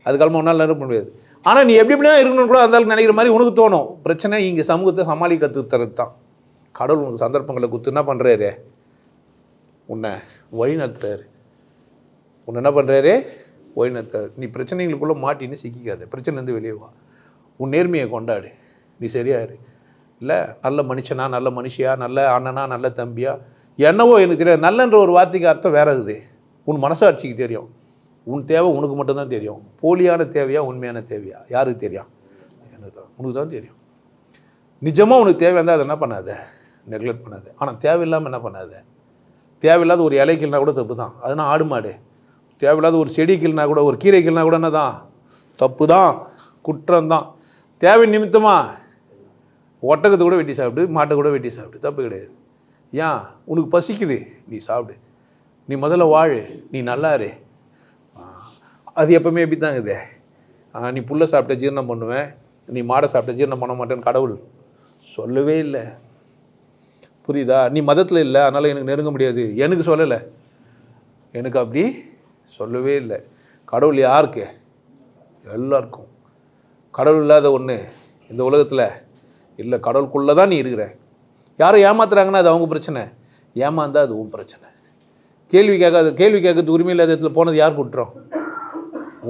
அதுக்காலமாக ஒன்றால் நேரம் பண்ண முடியாது. ஆனால் நீ எப்படின்னா இருக்கணும்னு கூட அந்த நினைக்கிற மாதிரி உனக்கு தோணும். பிரச்சனை இங்கே சமூகத்தை சமாளிக்க தரது தான். கடவுள் உனக்கு சந்தர்ப்பங்களை கொடுத்து என்ன பண்ணுறாரு, உன்னை வழி நடத்துறாரு. உன்னை என்ன பண்ணுறாரு, வழி நடத்துறாரு. நீ பிரச்சனைகளுக்குள்ளே மாட்டின்னு சிக்கிக்காத. பிரச்சனைலேருந்து வெளியே வா. உன் நேர்மையை கொண்டாடு. நீ சரியாரு. இல்லை நல்ல மனுஷனா, நல்ல மனுஷியா, நல்ல அண்ணனா, நல்ல தம்பியா, என்னவோ எனக்கு தெரியாது. நல்லன்ற ஒரு வார்த்தைக்கு அர்த்தம் வேற இருக்குது. உன் மனசாட்சிக்கு தெரியும். உன் தேவை உனக்கு மட்டும்தான் தெரியும். போலியான தேவையா உண்மையான தேவையா யாருக்கு தெரியும், எனக்கு தான், உனக்கு தான் தெரியும். நிஜமாக உனக்கு தேவையாக இருந்தால் அதை என்ன பண்ணாத, நெக்லெக்ட் பண்ணாது. ஆனால் தேவையில்லாமல் என்ன பண்ணாத. தேவையில்லாத ஒரு இலைக்கில்னா கூட தப்பு தான். அதுனா ஆடு மாடு. தேவையில்லாத ஒரு செடிக்கில்னா கூட, ஒரு கீரைக்கில்னா கூட என்ன தான், தப்பு தான், குற்றம் தான். தேவை நிமித்தமாக ஒட்டகத்தை கூட வெட்டி சாப்பிடு, மாட்டை கூட வெட்டி சாப்பிடு, தப்பு கிடையாது. ஏன், உனக்கு பசிக்குது, நீ சாப்பிடு. நீ முதல்ல வாழு, நீ நல்லாரு. அது எப்பவுமே எப்படி தான் இருக்குது. நீ புல்லை சாப்பிட்ட ஜீரணம் பண்ணுவேன், நீ மாடை சாப்பிட்ட ஜீரணம் பண்ண மாட்டேன்னு கடவுள் சொல்லவே இல்லை. புரியுதா? நீ மதத்தில் இல்லை அதனால் எனக்கு நெருங்க முடியாது எனக்கு சொல்லலை. எனக்கு அப்படி சொல்லவே இல்லை. கடவுள் யாருக்கு, எல்லாருக்கும். கடவுள் இல்லாத ஒன்று இந்த உலகத்தில் இல்லை. கடவுளுக்குள்ளே தான் நீ இருக்கிற. யாரும் ஏமாத்துறாங்கன்னா அது அவங்க பிரச்சனை, ஏமாந்தா அது உன் பிரச்சனை. கேள்வி கேட்கறது உரிமை இல்லாத இடத்துல போனது யார் குற்றம்,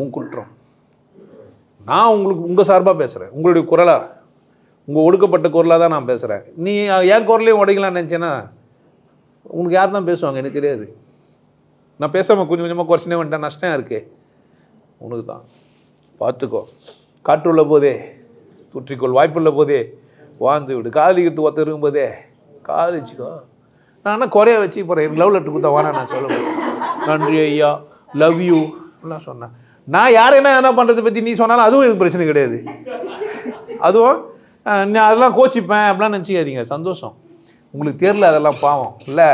உன் குற்றம். நான் உங்களுக்கு உங்கள் சார்பாக பேசுகிறேன், உங்களுடைய குரலாக, உங்கள் ஒடுக்கப்பட்ட குரலாக தான் நான் பேசுகிறேன். நீ என் குரலையும் உடைக்கலாம்னு நினச்சேன்னா உனக்கு யார் தான் பேசுவாங்க, எனக்கு தெரியாது. நான் பேசாமல் கொஞ்சம் கொஞ்சமாக குறைச்சினே வந்துட்டேன், நஷ்டம் இருக்கே உனக்கு தான். பார்த்துக்கோ. காற்றுள்ள போதே தூற்றிக்கொள், வாய்ப்புள்ள போதே வாழ்ந்து விடு. காதலிக்கிறது ஒருத்தர் இருக்கும்போதே காதலிச்சுக்கோ. நான் என்ன குறைய வச்சு போகிறேன், எனக்கு லவ் லெட்டர் கொடுத்தா வானா நான் சொல்ல போகிறேன். நன்றி ஐயா, லவ் யூ எல்லாம் சொன்னேன். நான் யாரைனா என்ன பண்ணுறதை பற்றி நீ சொன்னாலும் அதுவும் எனக்கு பிரச்சனை கிடையாது. அதுவும் நான் அதெல்லாம் கோச்சிப்பேன் அப்படிலாம் நினச்சிக்காதீங்க. சந்தோஷம். உங்களுக்கு தெரியல, அதெல்லாம் பாவம் இல்லை.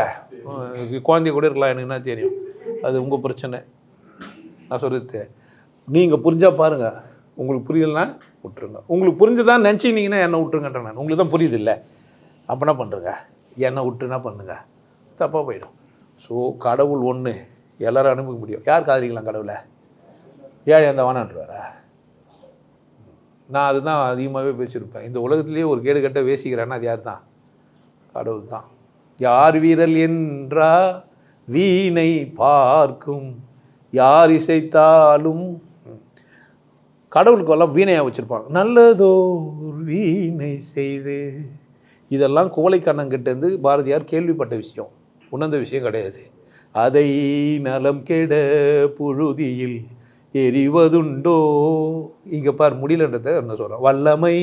குழந்தைய கூட இருக்கலாம், எனக்கு என்ன தெரியும், அது உங்கள் பிரச்சனை. நான் சொல்கிறது நீங்கள் புரிஞ்சால் பாருங்கள், உங்களுக்கு புரியலைன்னா விட்டுருங்க. உங்களுக்கு புரிஞ்சுதான் நினச்சிக்கினீங்கன்னா என்னை விட்டுருங்கன்றேன் நான். உங்களுக்கு தான் புரியுது இல்லை, அப்போ என்ன பண்ணுறங்க, என்னை விட்டுனா பண்ணுங்க, தப்பாக போயிடும். ஸோ கடவுள் ஒன்று, எல்லோரும் அனுப்ப முடியும். யார் காதலிக்கலாம் கடவுளை? ஏழை அந்த வானான்றாரா? நான் அதுதான் அதிகமாகவே பேசியிருப்பேன். இந்த உலகத்துலேயே ஒரு கேடு கட்ட வேசிக்கிறேன்னா அது யார் தான்? கடவுள் தான். யார் வீரல் என்றா வீணை பார்க்கும், யார் இசைத்தாலும். கடவுளுக்கு எல்லாம் வீணையாக வச்சுருப்பாங்க. நல்லதோர் வீணை செய்து, இதெல்லாம் கோழைக்கண்ணங்கிட்டேருந்து பாரதியார் கேள்விப்பட்ட விஷயம், உணர்ந்த விஷயம் கிடையாது. அதை நலம் கெட புழுதியில் எரிவதுண்டோ. இங்கே பார் முடியலன்றதை என்ன சொல்கிறேன். வல்லமை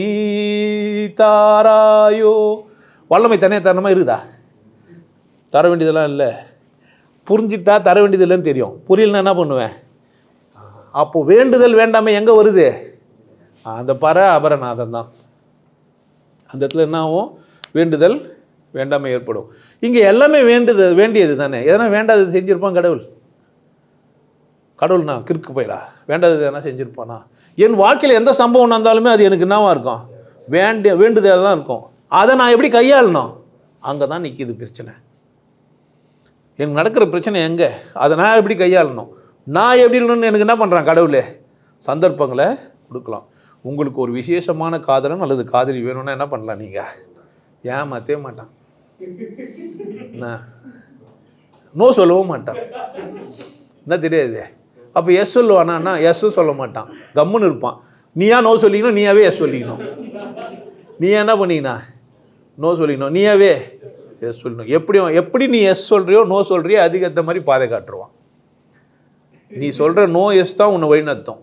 தாராயோ. வல்லமை தனியாக தரணுமா இருக்குதா? தர வேண்டியதெல்லாம் இல்லை. புரிஞ்சிட்டா தர வேண்டியது இல்லைன்னு தெரியும். புரியலன்னா என்ன பண்ணுவேன்? அப்போது வேண்டுதல் வேண்டாமல் எங்கே வருது? அந்த அபரநாதன் தான். அந்த இடத்துல என்ன ஆகும்? வேண்டுதல் வேண்டாமல் ஏற்படும். இங்கே எல்லாமே வேண்டியது தானே. எதனா வேண்டாதது செஞ்சுருப்பான் கடவுள். கடவுள்னா கிறுக்கு போயிடா, வேண்டாதது எதனா செஞ்சுருப்பானா? என் வாழ்க்கையில் எந்த சம்பவம் வந்தாலுமே அது எனக்கு என்னவா இருக்கும்? வேண்டுதல் தான் இருக்கும். அதை நான் எப்படி கையாளணும்? அங்கே தான் நிற்கிது பிரச்சனை. எனக்கு நடக்கிற பிரச்சனை எங்கே? அதை நான் எப்படி கையாளணும்? நான் எப்படி இருக்கணும்னு எனக்கு என்ன பண்ணுறான் கடவுளே? சந்தர்ப்பங்களை கொடுக்கலாம். உங்களுக்கு ஒரு விசேஷமான காதலன் அல்லது காதலி வேணும்னா என்ன பண்ணலாம்? நீங்கள் ஏமாற்றவே மாட்டான். நோ சொல்லவும் மாட்டான். என்ன தெரியாது. அப்போ எஸ் சொல்லுவானா? எஸ்ஸும் சொல்ல மாட்டான், கம்முன்னு இருப்பான். நீயா நோ சொல்லிக்கணும், நீயாவே எஸ் சொல்லிக்கணும். நீ என்ன பண்ணிக்கணா? நோ சொல்லிக்கணும், நீயாவே எஸ் சொல்லணும். எப்படி நீ எஸ் சொல்கிறியோ நோ சொல்கிறியோ அதுக்கேற்ற மாதிரி பாதை காட்டுருவான். நீ சொல்கிற நோ எஸ் தான் உன்னை வழிநடத்தும்.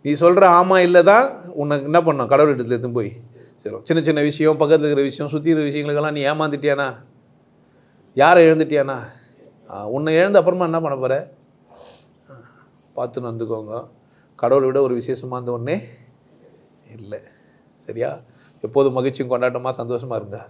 நீ சொல்கிற ஆமாம் இல்லை தான் உனக்கு என்ன பண்ணணும்? கடவுள் இடத்துல எடுத்து போய் சரி. சின்ன சின்ன விஷயம், பக்கத்தில் இருக்கிற விஷயம், சுற்றி இருக்கிற விஷயங்களுக்கெல்லாம் நீ ஏமாந்துட்டியானா? யாரை எழுந்துட்டியானா? உன்னை எழுந்த அப்புறமா என்ன பண்ண போகிற? பார்த்து வந்துக்கோங்க. கடவுளை விட ஒரு விசேஷமாக இருந்த ஒன்றே இல்லை. சரியா? எப்போதும் மகிழ்ச்சியும் கொண்டாட்டமாக சந்தோஷமாக இருங்க.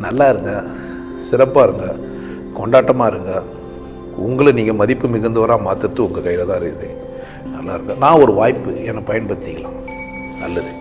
நல்லா இருங்க, சிறப்பாக இருங்க, கொண்டாட்டமாக இருங்க. உங்களை நீங்கள் மதிப்பு மிகுந்தவராக மாற்றுறது உங்கள் கையில் தான் இருக்குது. நல்லா இருங்க. நான் ஒரு வாய்ப்பு என்னை பயன்படுத்திக்கலாம். நல்லது.